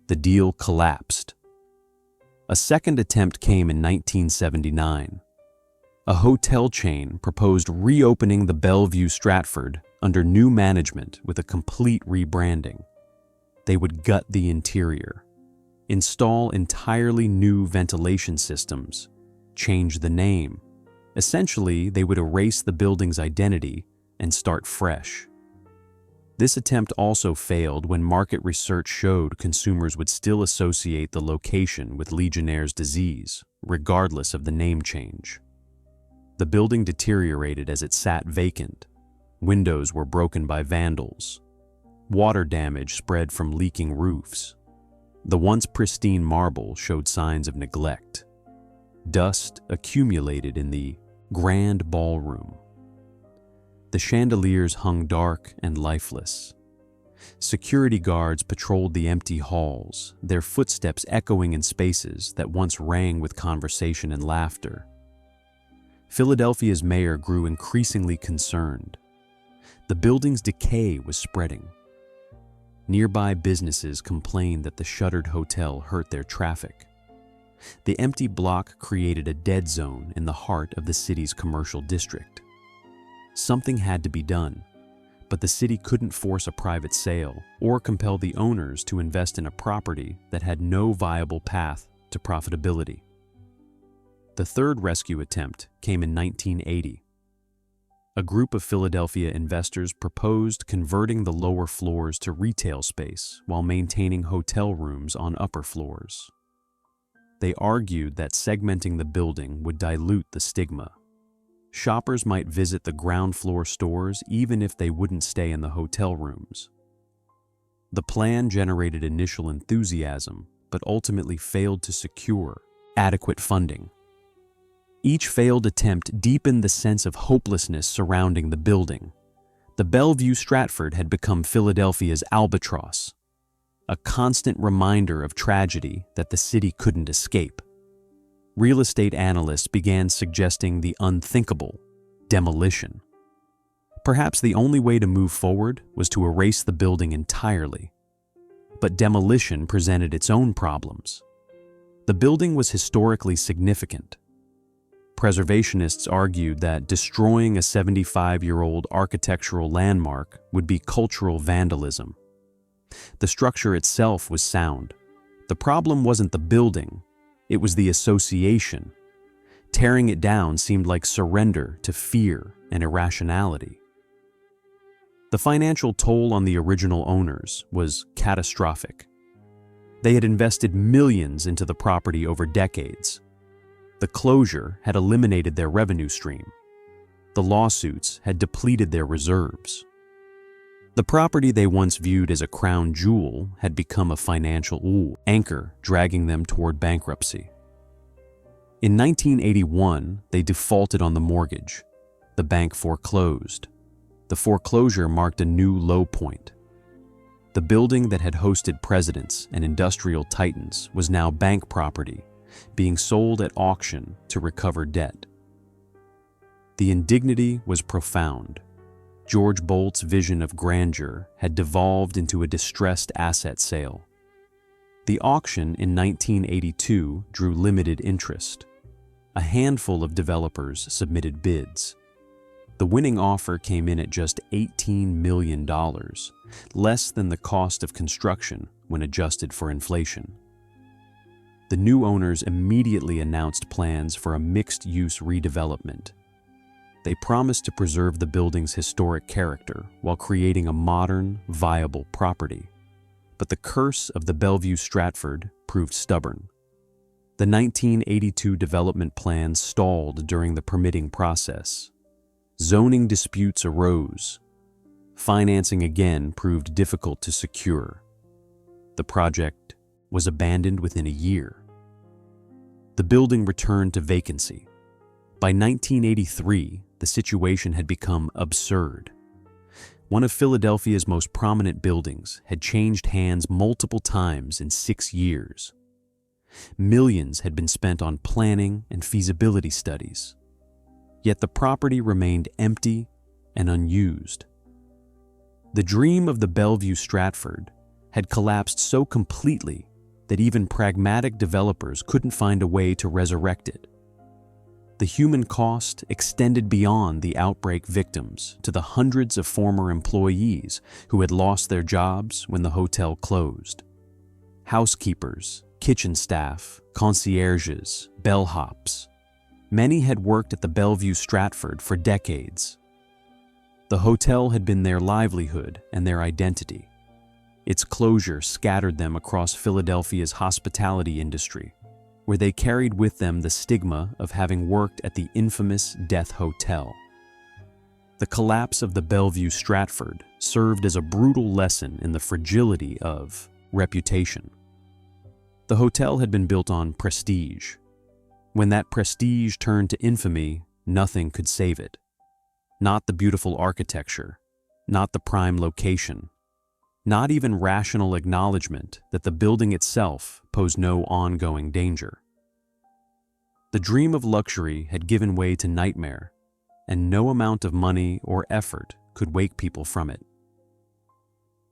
The deal collapsed. A second attempt came in 1979. A hotel chain proposed reopening the Bellevue-Stratford under new management with a complete rebranding. They would gut the interior, install entirely new ventilation systems, change the name. Essentially, they would erase the building's identity and start fresh. This attempt also failed when market research showed consumers would still associate the location with Legionnaires' disease, regardless of the name change. The building deteriorated as it sat vacant. Windows were broken by vandals. Water damage spread from leaking roofs. The once pristine marble showed signs of neglect. Dust accumulated in the grand ballroom. The chandeliers hung dark and lifeless. Security guards patrolled the empty halls, their footsteps echoing in spaces that once rang with conversation and laughter. Philadelphia's mayor grew increasingly concerned. The building's decay was spreading. Nearby businesses complained that the shuttered hotel hurt their traffic. The empty block created a dead zone in the heart of the city's commercial district. Something had to be done, but the city couldn't force a private sale or compel the owners to invest in a property that had no viable path to profitability. The third rescue attempt came in 1980. A group of Philadelphia investors proposed converting the lower floors to retail space while maintaining hotel rooms on upper floors. They argued that segmenting the building would dilute the stigma. Shoppers might visit the ground floor stores even if they wouldn't stay in the hotel rooms. The plan generated initial enthusiasm, but ultimately failed to secure adequate funding. Each failed attempt deepened the sense of hopelessness surrounding the building. The Bellevue-Stratford had become Philadelphia's albatross, a constant reminder of tragedy that the city couldn't escape. Real estate analysts began suggesting the unthinkable: demolition. Perhaps the only way to move forward was to erase the building entirely. But demolition presented its own problems. The building was historically significant. Preservationists argued that destroying a 75-year-old architectural landmark would be cultural vandalism. The structure itself was sound. The problem wasn't the building, it was the association. Tearing it down seemed like surrender to fear and irrationality. The financial toll on the original owners was catastrophic. They had invested millions into the property over decades. The closure had eliminated their revenue stream. The lawsuits had depleted their reserves. The property they once viewed as a crown jewel had become a financial anchor, dragging them toward bankruptcy. In 1981, they defaulted on the mortgage. The bank foreclosed. The foreclosure marked a new low point. The building that had hosted presidents and industrial titans was now bank property, being sold at auction to recover debt. The indignity was profound. George Bolt's vision of grandeur had devolved into a distressed asset sale. The auction in 1982 drew limited interest. A handful of developers submitted bids. The winning offer came in at just $18 million, less than the cost of construction when adjusted for inflation. The new owners immediately announced plans for a mixed-use redevelopment. They promised to preserve the building's historic character while creating a modern, viable property. But the curse of the Bellevue-Stratford proved stubborn. The 1982 development plan stalled during the permitting process. Zoning disputes arose. Financing again proved difficult to secure. The project was abandoned within a year. The building returned to vacancy. By 1983, the situation had become absurd. One of Philadelphia's most prominent buildings had changed hands multiple times in 6 years. Millions had been spent on planning and feasibility studies. Yet the property remained empty and unused. The dream of the Bellevue-Stratford had collapsed so completely that even pragmatic developers couldn't find a way to resurrect it. The human cost extended beyond the outbreak victims to the hundreds of former employees who had lost their jobs when the hotel closed. Housekeepers, kitchen staff, concierges, bellhops. Many had worked at the Bellevue-Stratford for decades. The hotel had been their livelihood and their identity. Its closure scattered them across Philadelphia's hospitality industry, where they carried with them the stigma of having worked at the infamous Death Hotel. The collapse of the Bellevue-Stratford served as a brutal lesson in the fragility of reputation. The hotel had been built on prestige. When that prestige turned to infamy, nothing could save it. Not the beautiful architecture, not the prime location, not even rational acknowledgement that the building itself posed no ongoing danger. The dream of luxury had given way to nightmare, and no amount of money or effort could wake people from it.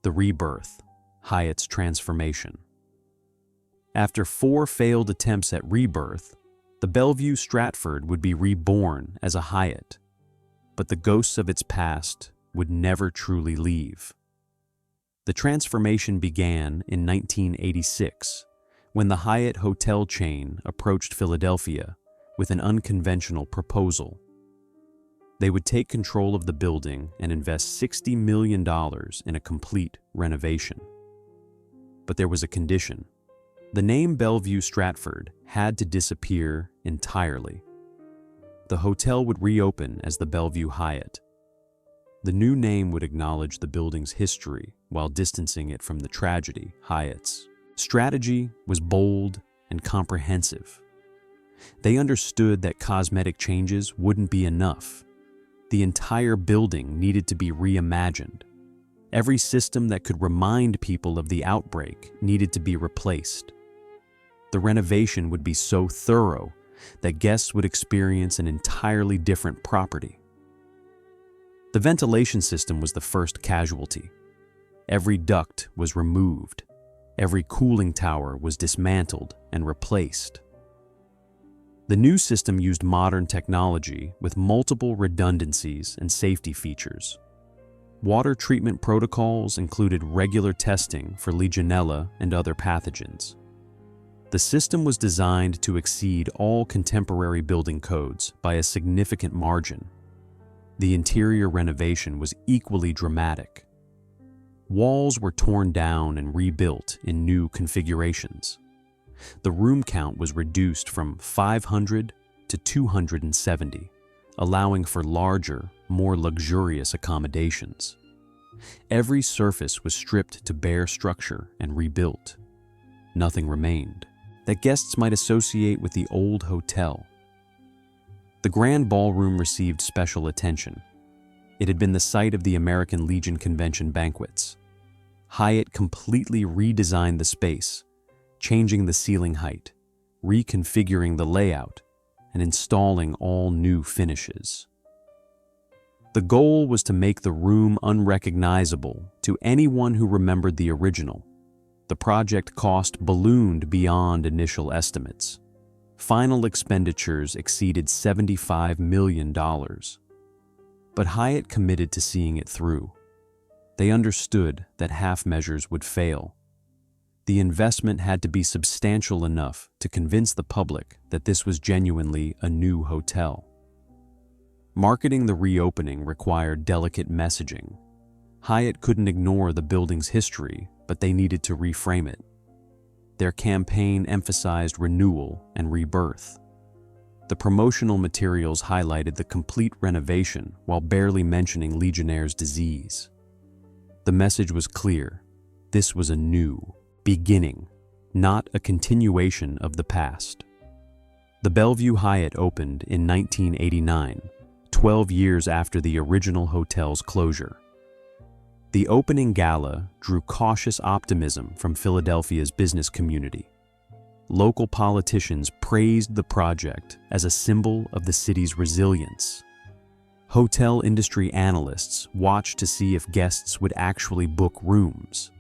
The rebirth, Hyatt's transformation. After 4 failed attempts at rebirth, the Bellevue-Stratford would be reborn as a Hyatt, but the ghosts of its past would never truly leave. The transformation began in 1986, when the Hyatt hotel chain approached Philadelphia with an unconventional proposal. They would take control of the building and invest $60 million in a complete renovation. But there was a condition. The name Bellevue-Stratford had to disappear entirely. The hotel would reopen as the Bellevue Hyatt. The new name would acknowledge the building's history while distancing it from the tragedy. Hyatt's strategy was bold and comprehensive. They understood that cosmetic changes wouldn't be enough. The entire building needed to be reimagined. Every system that could remind people of the outbreak needed to be replaced. The renovation would be so thorough that guests would experience an entirely different property. The ventilation system was the first casualty. Every duct was removed. Every cooling tower was dismantled and replaced. The new system used modern technology with multiple redundancies and safety features. Water treatment protocols included regular testing for Legionella and other pathogens. The system was designed to exceed all contemporary building codes by a significant margin. The interior renovation was equally dramatic. Walls were torn down and rebuilt in new configurations. The room count was reduced from 500 to 270, allowing for larger, more luxurious accommodations. Every surface was stripped to bare structure and rebuilt. Nothing remained that guests might associate with the old hotel. The Grand Ballroom received special attention. It had been the site of the American Legion Convention banquets. Hyatt completely redesigned the space, changing the ceiling height, reconfiguring the layout, and installing all new finishes. The goal was to make the room unrecognizable to anyone who remembered the original. The project cost ballooned beyond initial estimates. Final expenditures exceeded $75 million. But Hyatt committed to seeing it through. They understood that half measures would fail. The investment had to be substantial enough to convince the public that this was genuinely a new hotel. Marketing the reopening required delicate messaging. Hyatt couldn't ignore the building's history, but they needed to reframe it. Their campaign emphasized renewal and rebirth. The promotional materials highlighted the complete renovation while barely mentioning Legionnaires' disease. The message was clear. This was a new beginning, not a continuation of the past. The Bellevue Hyatt opened in 1989, 12 years after the original hotel's closure. The opening gala drew cautious optimism from Philadelphia's business community. Local politicians praised the project as a symbol of the city's resilience. Hotel industry analysts watched to see if guests would actually book rooms.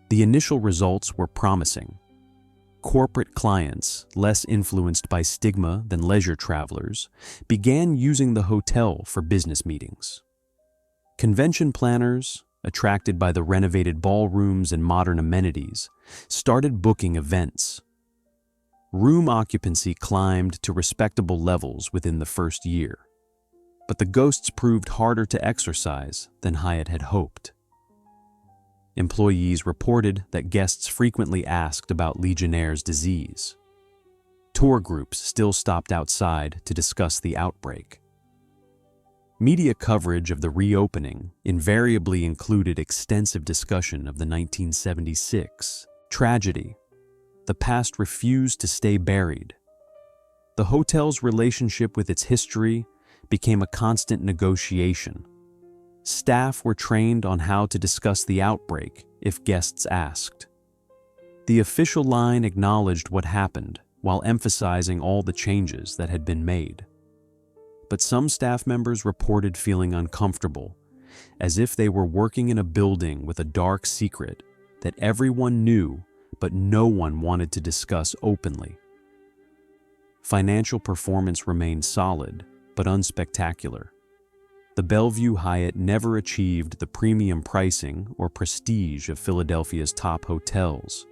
The initial results were promising. Corporate clients, less influenced by stigma than leisure travelers, began using the hotel for business meetings. Convention planners, attracted by the renovated ballrooms and modern amenities, started booking events. Room occupancy climbed to respectable levels within the first year. but the ghosts proved harder to exorcise than Hyatt had hoped. Employees reported that guests frequently asked about Legionnaires' disease. Tour groups still stopped outside to discuss the outbreak. Media coverage of the reopening invariably included extensive discussion of the 1976 tragedy. The past refused to stay buried. The hotel's relationship with its history became a constant negotiation. Staff were trained on how to discuss the outbreak if guests asked. The official line acknowledged what happened while emphasizing all the changes that had been made. But some staff members reported feeling uncomfortable, as if they were working in a building with a dark secret that everyone knew but no one wanted to discuss openly. Financial performance remained solid but unspectacular. The Bellevue Hyatt never achieved the premium pricing or prestige of Philadelphia's top hotels.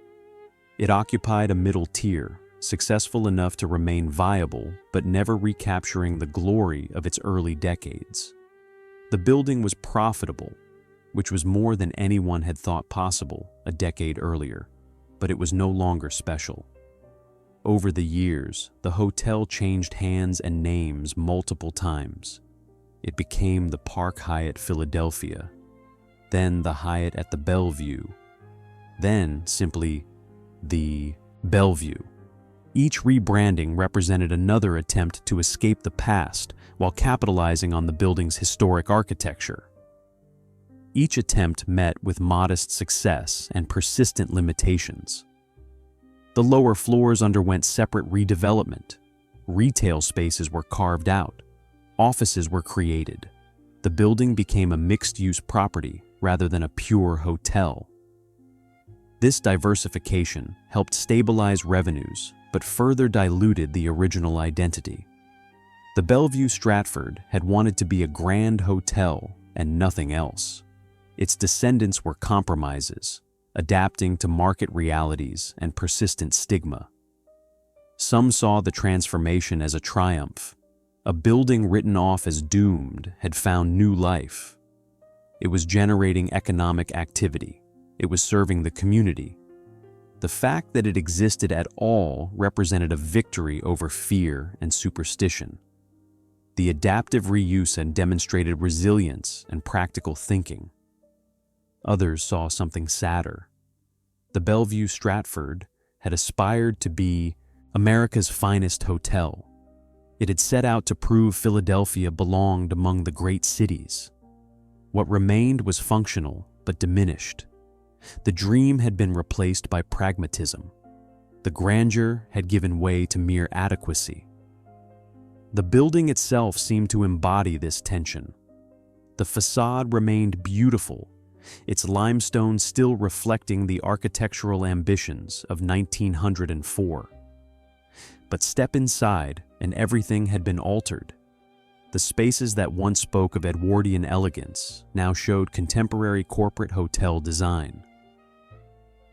It occupied a middle tier, successful enough to remain viable but never recapturing the glory of its early decades. The building was profitable, which was more than anyone had thought possible a decade earlier, but it was no longer special. Over the years, the hotel changed hands and names multiple times. It became the Park Hyatt Philadelphia, then the Hyatt at the Bellevue, then simply the Bellevue. Each rebranding represented another attempt to escape the past while capitalizing on the building's historic architecture. Each attempt met with modest success and persistent limitations. The lower floors underwent separate redevelopment. Retail spaces were carved out. Offices were created. The building became a mixed-use property rather than a pure hotel. This diversification helped stabilize revenues, but further diluted the original identity. The Bellevue-Stratford had wanted to be a grand hotel and nothing else. Its descendants were compromises, adapting to market realities and persistent stigma. Some saw the transformation as a triumph. A building written off as doomed had found new life. It was generating economic activity. It was serving the community. The fact that it existed at all represented a victory over fear and superstition. The adaptive reuse had demonstrated resilience and practical thinking. Others saw something sadder. The Bellevue-Stratford had aspired to be America's finest hotel. It had set out to prove Philadelphia belonged among the great cities. What remained was functional but diminished. The dream had been replaced by pragmatism. The grandeur had given way to mere adequacy. The building itself seemed to embody this tension. The facade remained beautiful, its limestone still reflecting the architectural ambitions of 1904. But step inside, and everything had been altered. The spaces that once spoke of Edwardian elegance now showed contemporary corporate hotel design.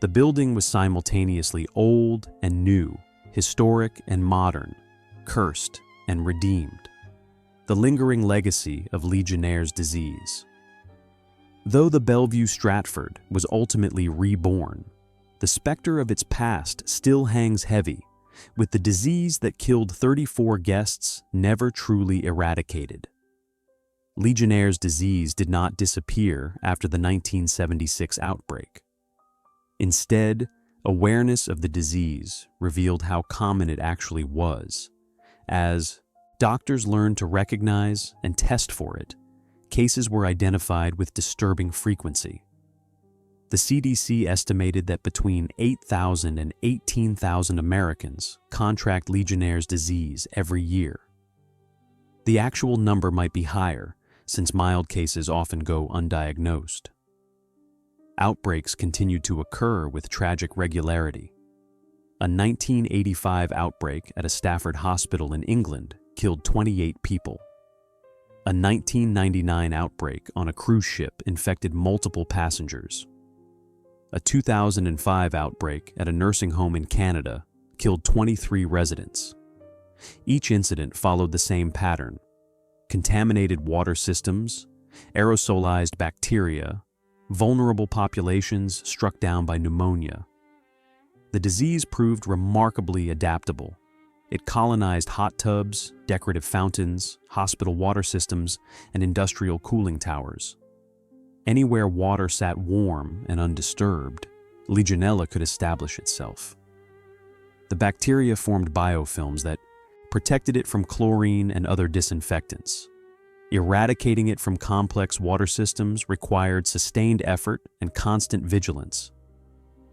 The building was simultaneously old and new, historic and modern, cursed and redeemed, the lingering legacy of Legionnaires' disease. Though the Bellevue-Stratford was ultimately reborn, the specter of its past still hangs heavy, with the disease that killed 34 guests never truly eradicated. Legionnaires' disease did not disappear after the 1976 outbreak. Instead, awareness of the disease revealed how common it actually was. As doctors learned to recognize and test for it, cases were identified with disturbing frequency. The CDC estimated that between 8,000 and 18,000 Americans contract Legionnaires' disease every year. The actual number might be higher, since mild cases often go undiagnosed. Outbreaks continued to occur with tragic regularity. A 1985 outbreak at a Stafford hospital in England killed 28 people. A 1999 outbreak on a cruise ship infected multiple passengers. A 2005 outbreak at a nursing home in Canada killed 23 residents. Each incident followed the same pattern. contaminated water systems, aerosolized bacteria, vulnerable populations struck down by pneumonia. The disease proved remarkably adaptable. It colonized hot tubs, decorative fountains, hospital water systems, and industrial cooling towers. Anywhere water sat warm and undisturbed, Legionella could establish itself. The bacteria formed biofilms that protected it from chlorine and other disinfectants. Eradicating it from complex water systems required sustained effort and constant vigilance.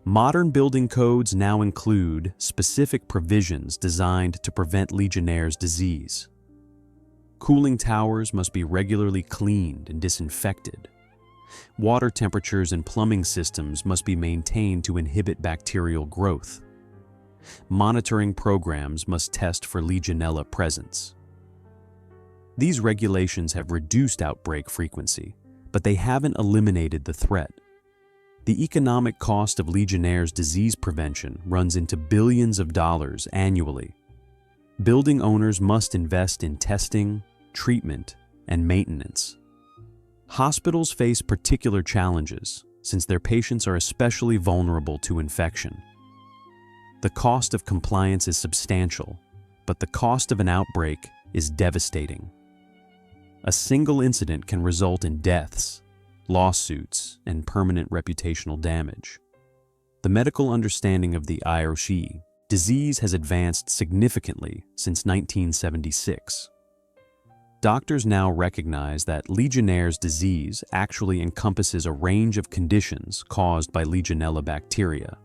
Modern building codes now include specific provisions designed to prevent Legionnaires' disease. Cooling towers must be regularly cleaned and disinfected. Water temperatures and plumbing systems must be maintained to inhibit bacterial growth. Monitoring programs must test for Legionella presence. These regulations have reduced outbreak frequency, but they haven't eliminated the threat. The economic cost of Legionnaires' disease prevention runs into billions of dollars annually. Building owners must invest in testing, treatment, and maintenance. Hospitals face particular challenges since their patients are especially vulnerable to infection. The cost of compliance is substantial, but the cost of an outbreak is devastating. A single incident can result in deaths, lawsuits, and permanent reputational damage. The medical understanding of the IRC disease has advanced significantly since 1976. Doctors now recognize that Legionnaire's disease actually encompasses a range of conditions caused by Legionella bacteria.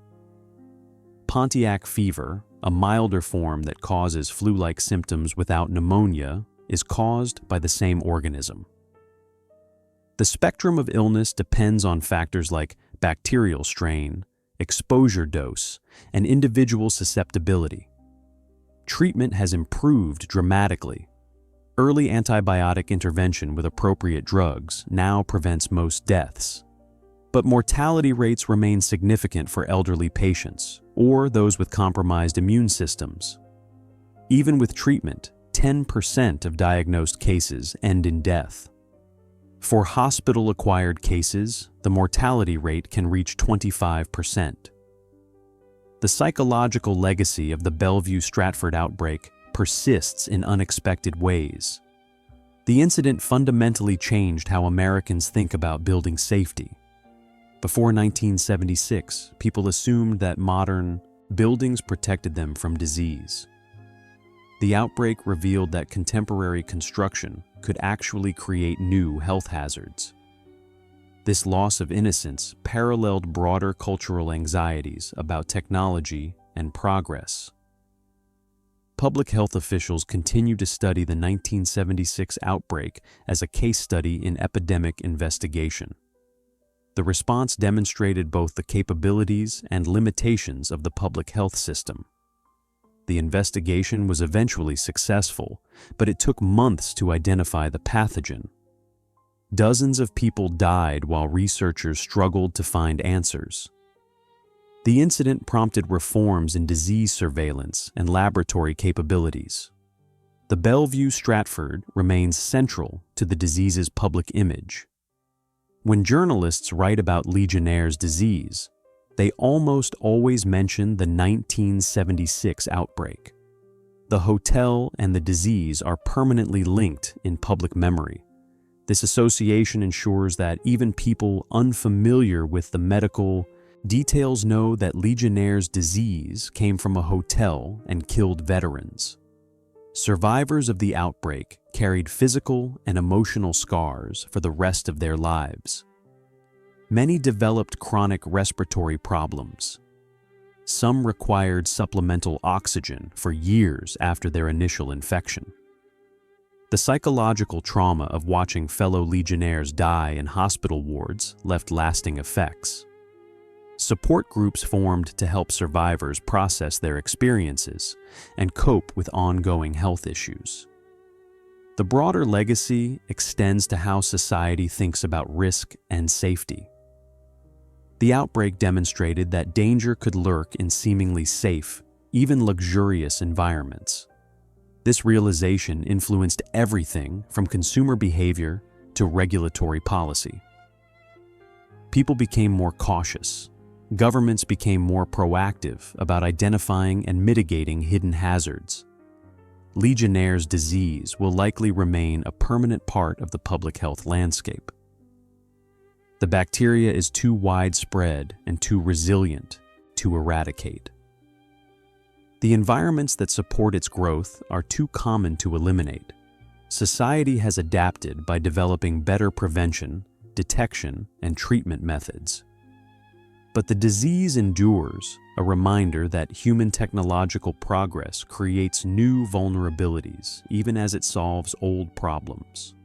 Pontiac fever, a milder form that causes flu-like symptoms without pneumonia, is caused by the same organism. The spectrum of illness depends on factors like bacterial strain, exposure dose, and individual susceptibility. Treatment has improved dramatically. Early antibiotic intervention with appropriate drugs now prevents most deaths. But mortality rates remain significant for elderly patients or those with compromised immune systems. Even with treatment, 10% of diagnosed cases end in death. For hospital-acquired cases, the mortality rate can reach 25%. The psychological legacy of the Bellevue-Stratford outbreak persists in unexpected ways. The incident fundamentally changed how Americans think about building safety. Before 1976, people assumed that modern buildings protected them from disease. The outbreak revealed that contemporary construction could actually create new health hazards. This loss of innocence paralleled broader cultural anxieties about technology and progress. Public health officials continue to study the 1976 outbreak as a case study in epidemic investigation. The response demonstrated both the capabilities and limitations of the public health system. The investigation was eventually successful, but it took months to identify the pathogen. Dozens of people died while researchers struggled to find answers. The incident prompted reforms in disease surveillance and laboratory capabilities. The Bellevue-Stratford remains central to the disease's public image. When journalists write about Legionnaire's disease, they almost always mention the 1976 outbreak. The hotel and the disease are permanently linked in public memory. This association ensures that even people unfamiliar with the medical details know that Legionnaire's disease came from a hotel and killed veterans. Survivors of the outbreak carried physical and emotional scars for the rest of their lives. Many developed chronic respiratory problems. Some required supplemental oxygen for years after their initial infection. The psychological trauma of watching fellow Legionnaires die in hospital wards left lasting effects. Support groups formed to help survivors process their experiences and cope with ongoing health issues. The broader legacy extends to how society thinks about risk and safety. The outbreak demonstrated that danger could lurk in seemingly safe, even luxurious environments. This realization influenced everything from consumer behavior to regulatory policy. People became more cautious. Governments became more proactive about identifying and mitigating hidden hazards. Legionnaires' disease will likely remain a permanent part of the public health landscape. The bacteria is too widespread and too resilient to eradicate. The environments that support its growth are too common to eliminate. Society has adapted by developing better prevention, detection, and treatment methods. But the disease endures, a reminder that human technological progress creates new vulnerabilities even as it solves old problems.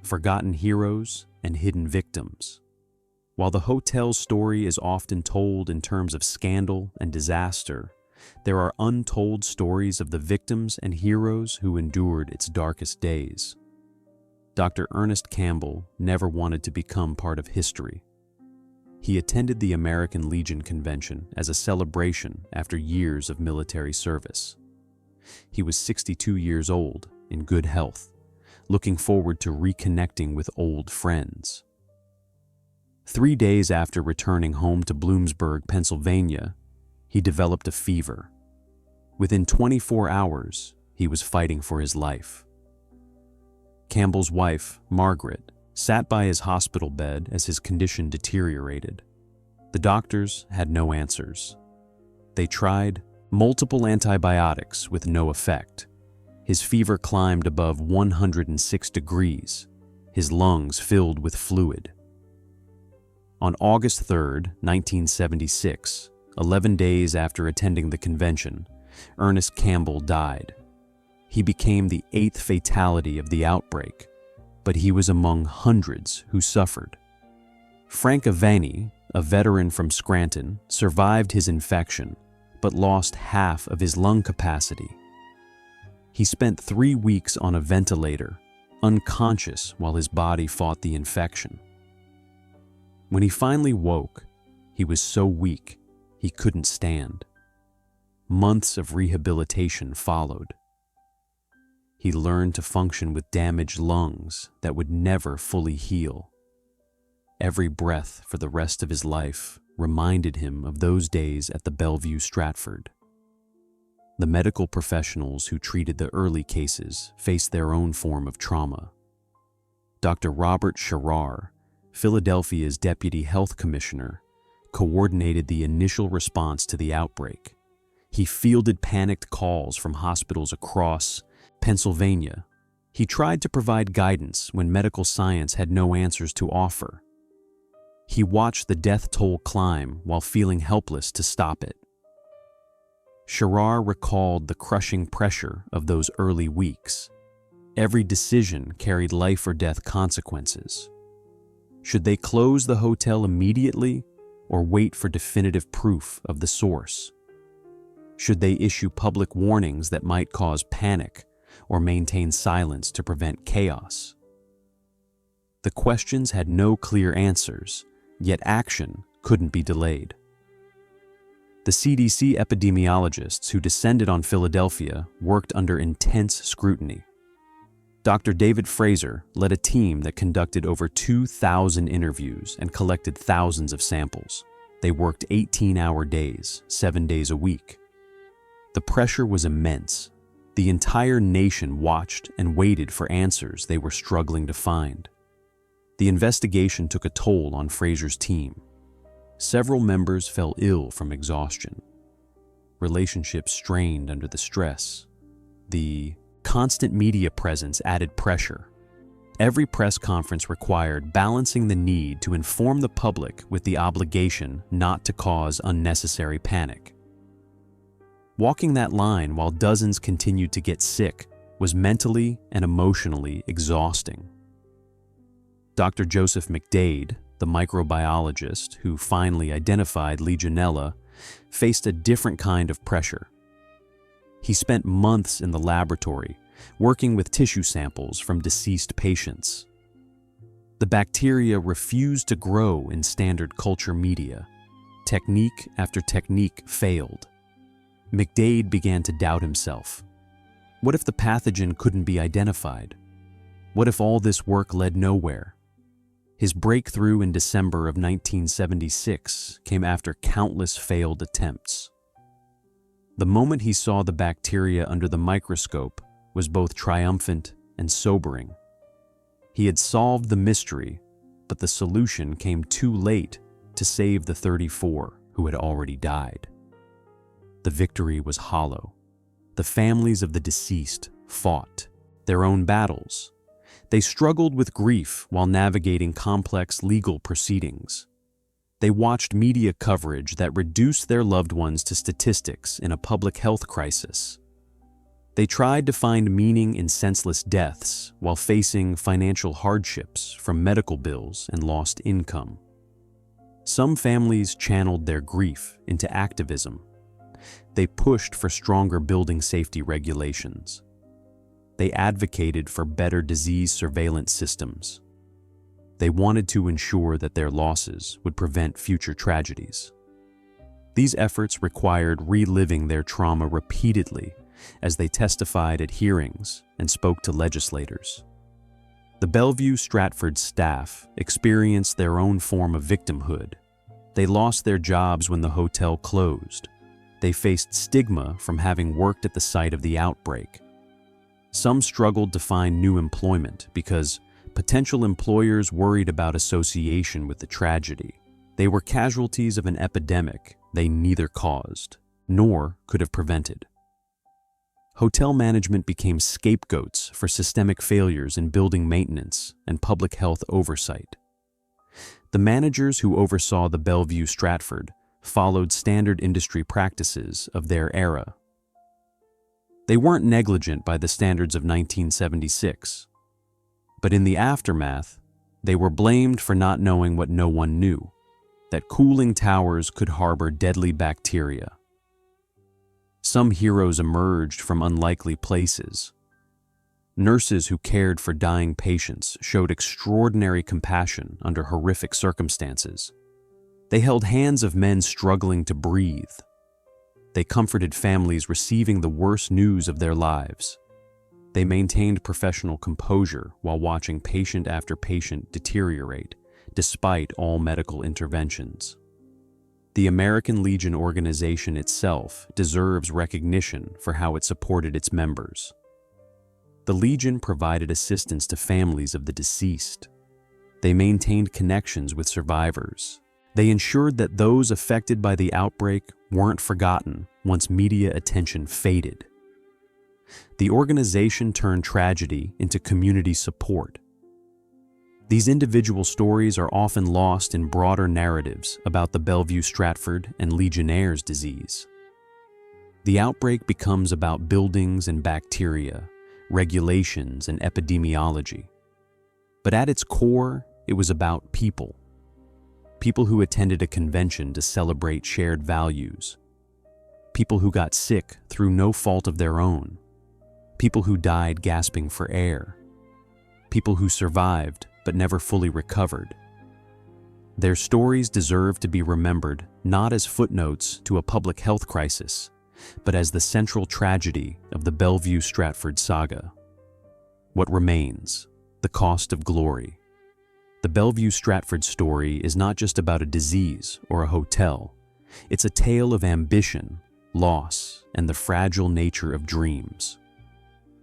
Forgotten heroes and hidden victims. While the hotel's story is often told in terms of scandal and disaster, there are untold stories of the victims and heroes who endured its darkest days. Dr. Ernest Campbell never wanted to become part of history. He attended the American Legion Convention as a celebration after years of military service. He was 62 years old, in good health, looking forward to reconnecting with old friends. 3 days after returning home to Bloomsburg, Pennsylvania, he developed a fever. Within 24 hours, he was fighting for his life. Campbell's wife, Margaret, sat by his hospital bed as his condition deteriorated. The doctors had no answers. They tried multiple antibiotics with no effect. His fever climbed above 106 degrees, his lungs filled with fluid. On August 3, 1976, 11 days after attending the convention, Ernest Campbell died. He became the 8th fatality of the outbreak, but he was among hundreds who suffered. Frank Avani, a veteran from Scranton, survived his infection, but lost half of his lung capacity. He spent 3 weeks on a ventilator, unconscious while his body fought the infection. When he finally woke, he was so weak he couldn't stand. Months of rehabilitation followed. He learned to function with damaged lungs that would never fully heal. Every breath for the rest of his life reminded him of those days at the Bellevue-Stratford. The medical professionals who treated the early cases faced their own form of trauma. Dr. Robert Sherrar, Philadelphia's deputy health commissioner, coordinated the initial response to the outbreak. He fielded panicked calls from hospitals across Pennsylvania. He tried to provide guidance when medical science had no answers to offer. He watched the death toll climb while feeling helpless to stop it. Sherrar recalled the crushing pressure of those early weeks. Every decision carried life or death consequences. Should they close the hotel immediately or wait for definitive proof of the source? Should they issue public warnings that might cause panic or maintain silence to prevent chaos? The questions had no clear answers, yet action couldn't be delayed. The CDC epidemiologists who descended on Philadelphia worked under intense scrutiny. Dr. David Fraser led a team that conducted over 2,000 interviews and collected thousands of samples. They worked 18-hour days, 7 days a week. The pressure was immense. The entire nation watched and waited for answers they were struggling to find. The investigation took a toll on Fraser's team. Several members fell ill from exhaustion. Relationships strained under the stress. The constant media presence added pressure. Every press conference required balancing the need to inform the public with the obligation not to cause unnecessary panic. Walking that line while dozens continued to get sick was mentally and emotionally exhausting. Dr. Joseph McDade, the microbiologist who finally identified Legionella, faced a different kind of pressure. He spent months in the laboratory, working with tissue samples from deceased patients. The bacteria refused to grow in standard culture media. Technique after technique failed. McDade began to doubt himself. What if the pathogen couldn't be identified? What if all this work led nowhere? His breakthrough in December of 1976 came after countless failed attempts. The moment he saw the bacteria under the microscope was both triumphant and sobering. He had solved the mystery, but the solution came too late to save the 34 who had already died. The victory was hollow. The families of the deceased fought their own battles. They struggled with grief while navigating complex legal proceedings. They watched media coverage that reduced their loved ones to statistics in a public health crisis. They tried to find meaning in senseless deaths while facing financial hardships from medical bills and lost income. Some families channeled their grief into activism. They pushed for stronger building safety regulations. They advocated for better disease surveillance systems. They wanted to ensure that their losses would prevent future tragedies. These efforts required reliving their trauma repeatedly as they testified at hearings and spoke to legislators. The Bellevue-Stratford staff experienced their own form of victimhood. They lost their jobs when the hotel closed. They faced stigma from having worked at the site of the outbreak. Some struggled to find new employment because potential employers worried about association with the tragedy. They were casualties of an epidemic they neither caused nor could have prevented. Hotel management became scapegoats for systemic failures in building maintenance and public health oversight. The managers who oversaw the Bellevue-Stratford followed standard industry practices of their era. They weren't negligent by the standards of 1976, but in the aftermath, they were blamed for not knowing what no one knew, that cooling towers could harbor deadly bacteria. Some heroes emerged from unlikely places. Nurses who cared for dying patients showed extraordinary compassion under horrific circumstances. They held hands of men struggling to breathe. They comforted families receiving the worst news of their lives. They maintained professional composure while watching patient after patient deteriorate, despite all medical interventions. The American Legion organization itself deserves recognition for how it supported its members. The Legion provided assistance to families of the deceased. They maintained connections with survivors. They ensured that those affected by the outbreak weren't forgotten once media attention faded. The organization turned tragedy into community support. These individual stories are often lost in broader narratives about the Bellevue-Stratford and Legionnaires disease. The outbreak becomes about buildings and bacteria, regulations and epidemiology. But at its core, it was about people. People who attended a convention to celebrate shared values. People who got sick through no fault of their own. People who died gasping for air. People who survived but never fully recovered. Their stories deserve to be remembered not as footnotes to a public health crisis, but as the central tragedy of the Bellevue-Stratford saga. What remains? The cost of glory. The Bellevue-Stratford story is not just about a disease or a hotel. It's a tale of ambition, loss, and the fragile nature of dreams.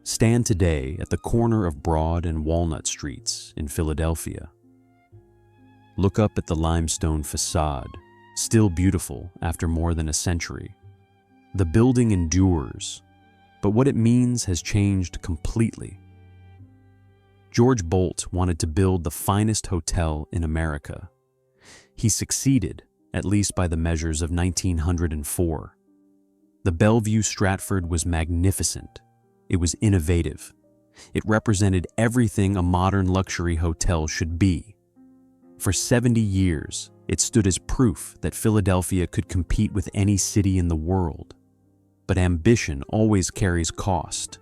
Stand today at the corner of Broad and Walnut Streets in Philadelphia. Look up at the limestone facade, still beautiful after more than a century. The building endures, but what it means has changed completely. George Bolt wanted to build the finest hotel in America. He succeeded, at least by the measures of 1904. The Bellevue-Stratford was magnificent. It was innovative. It represented everything a modern luxury hotel should be. For 70 years, it stood as proof that Philadelphia could compete with any city in the world. But ambition always carries cost.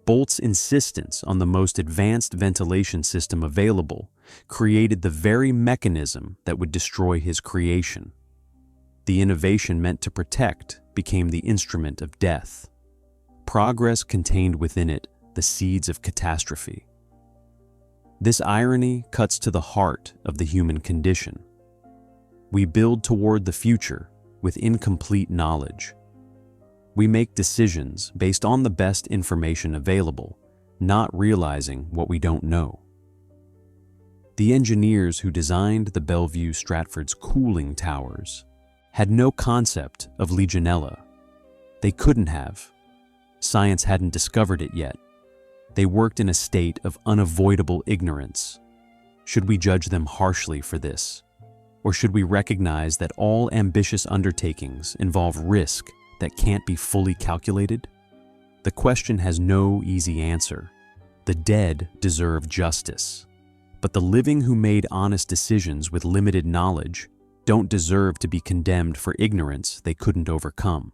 Bolt's insistence on the most advanced ventilation system available created the very mechanism that would destroy his creation. The innovation meant to protect became the instrument of death. progress contained within it the seeds of catastrophe. This irony cuts to the heart of the human condition. We build toward the future with incomplete knowledge. We make decisions based on the best information available, not realizing what we don't know. The engineers who designed the Bellevue-Stratford's cooling towers had no concept of Legionella. They couldn't have. Science hadn't discovered it yet. They worked in a state of unavoidable ignorance. Should we judge them harshly for this? Or should we recognize that all ambitious undertakings involve risk that can't be fully calculated? The question has no easy answer. The dead deserve justice, but the living who made honest decisions with limited knowledge don't deserve to be condemned for ignorance they couldn't overcome.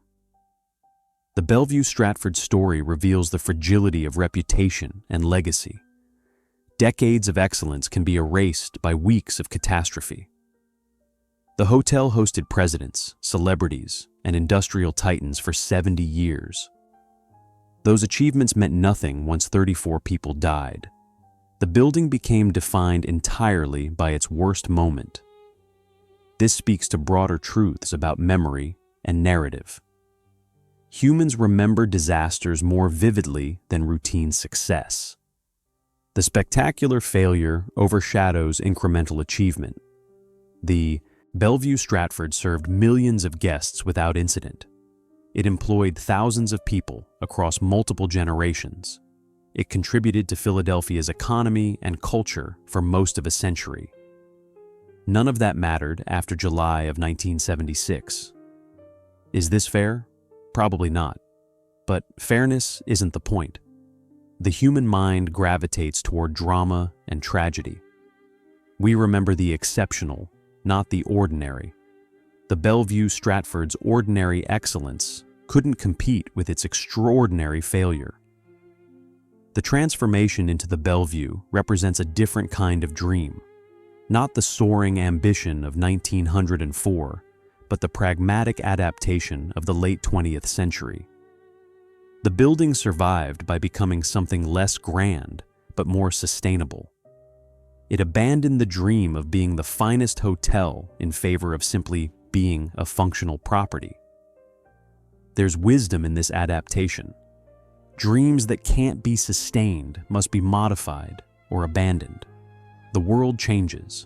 The Bellevue-Stratford story reveals the fragility of reputation and legacy. Decades of excellence can be erased by weeks of catastrophe. The hotel hosted presidents, celebrities, and industrial titans for 70 years. Those achievements meant nothing once 34 people died. The building became defined entirely by its worst moment. This speaks to broader truths about memory and narrative. Humans remember disasters more vividly than routine success. The spectacular failure overshadows incremental achievement. The Bellevue-Stratford served millions of guests without incident. It employed thousands of people across multiple generations. It contributed to Philadelphia's economy and culture for most of a century. None of that mattered after July of 1976. Is this fair? Probably not. But fairness isn't the point. The human mind gravitates toward drama and tragedy. We remember the exceptional, not the ordinary. The Bellevue-Stratford's ordinary excellence couldn't compete with its extraordinary failure. The transformation into the Bellevue represents a different kind of dream, not the soaring ambition of 1904, but the pragmatic adaptation of the late 20th century. The building survived by becoming something less grand, but more sustainable. It abandoned the dream of being the finest hotel in favor of simply being a functional property. There's wisdom in this adaptation. Dreams that can't be sustained must be modified or abandoned. The world changes.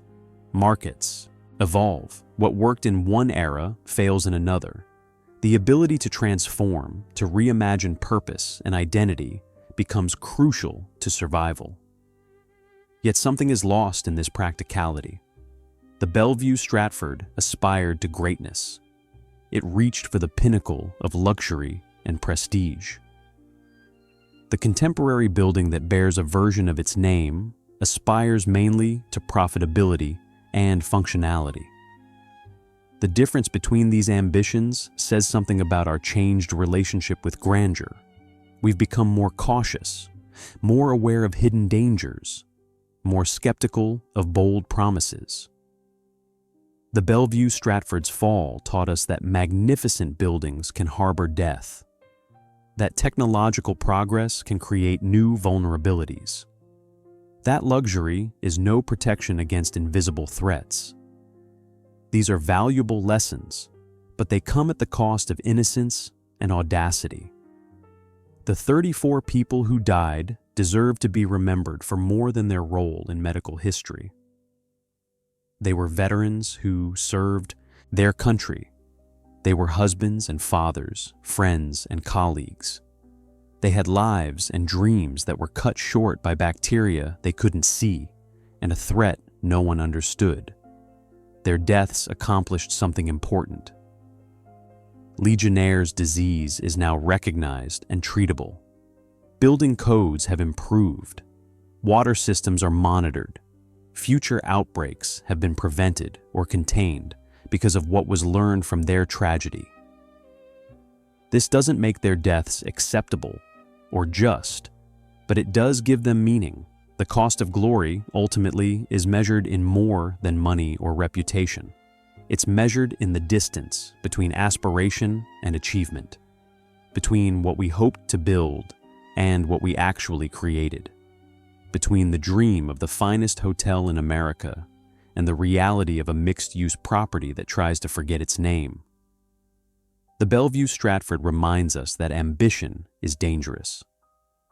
Markets evolve. What worked in one era fails in another. The ability to transform, to reimagine purpose and identity becomes crucial to survival. Yet something is lost in this practicality. The Bellevue-Stratford aspired to greatness. It reached for the pinnacle of luxury and prestige. The contemporary building that bears a version of its name aspires mainly to profitability and functionality. The difference between these ambitions says something about our changed relationship with grandeur. We've become more cautious, more aware of hidden dangers, more skeptical of bold promises. The Bellevue-Stratford's fall taught us that magnificent buildings can harbor death, that technological progress can create new vulnerabilities. That luxury is no protection against invisible threats. These are valuable lessons, but they come at the cost of innocence and audacity. The 34 people who died deserve to be remembered for more than their role in medical history. They were veterans who served their country. They were husbands and fathers, friends and colleagues. They had lives and dreams that were cut short by bacteria they couldn't see and a threat no one understood. Their deaths accomplished something important. Legionnaires' disease is now recognized and treatable. Building codes have improved. Water systems are monitored. Future outbreaks have been prevented or contained because of what was learned from their tragedy. This doesn't make their deaths acceptable or just, but it does give them meaning. The cost of glory, ultimately, is measured in more than money or reputation. It's measured in the distance between aspiration and achievement, between what we hoped to build and what we actually created, between the dream of the finest hotel in America and the reality of a mixed-use property that tries to forget its name. The Bellevue-Stratford reminds us that ambition is dangerous,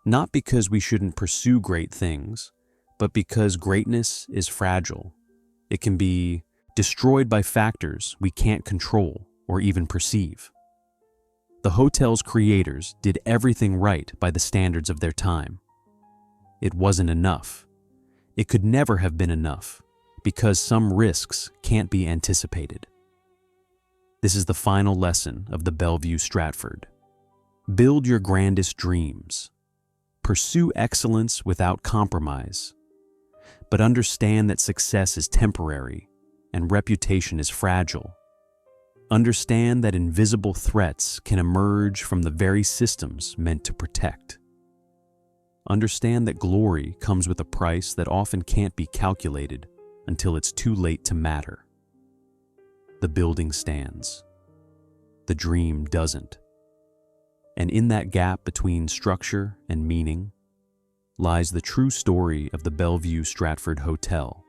not because we shouldn't pursue great things, but because greatness is fragile. It can be destroyed by factors we can't control or even perceive. The hotel's creators did everything right by the standards of their time. It wasn't enough. It could never have been enough because some risks can't be anticipated. This is the final lesson of the Bellevue-Stratford. Build your grandest dreams. Pursue excellence without compromise. But understand that success is temporary and reputation is fragile. Understand that invisible threats can emerge from the very systems meant to protect. Understand that glory comes with a price that often can't be calculated until it's too late to matter. The building stands. The dream doesn't. And in that gap between structure and meaning lies the true story of the Bellevue-Stratford Hotel.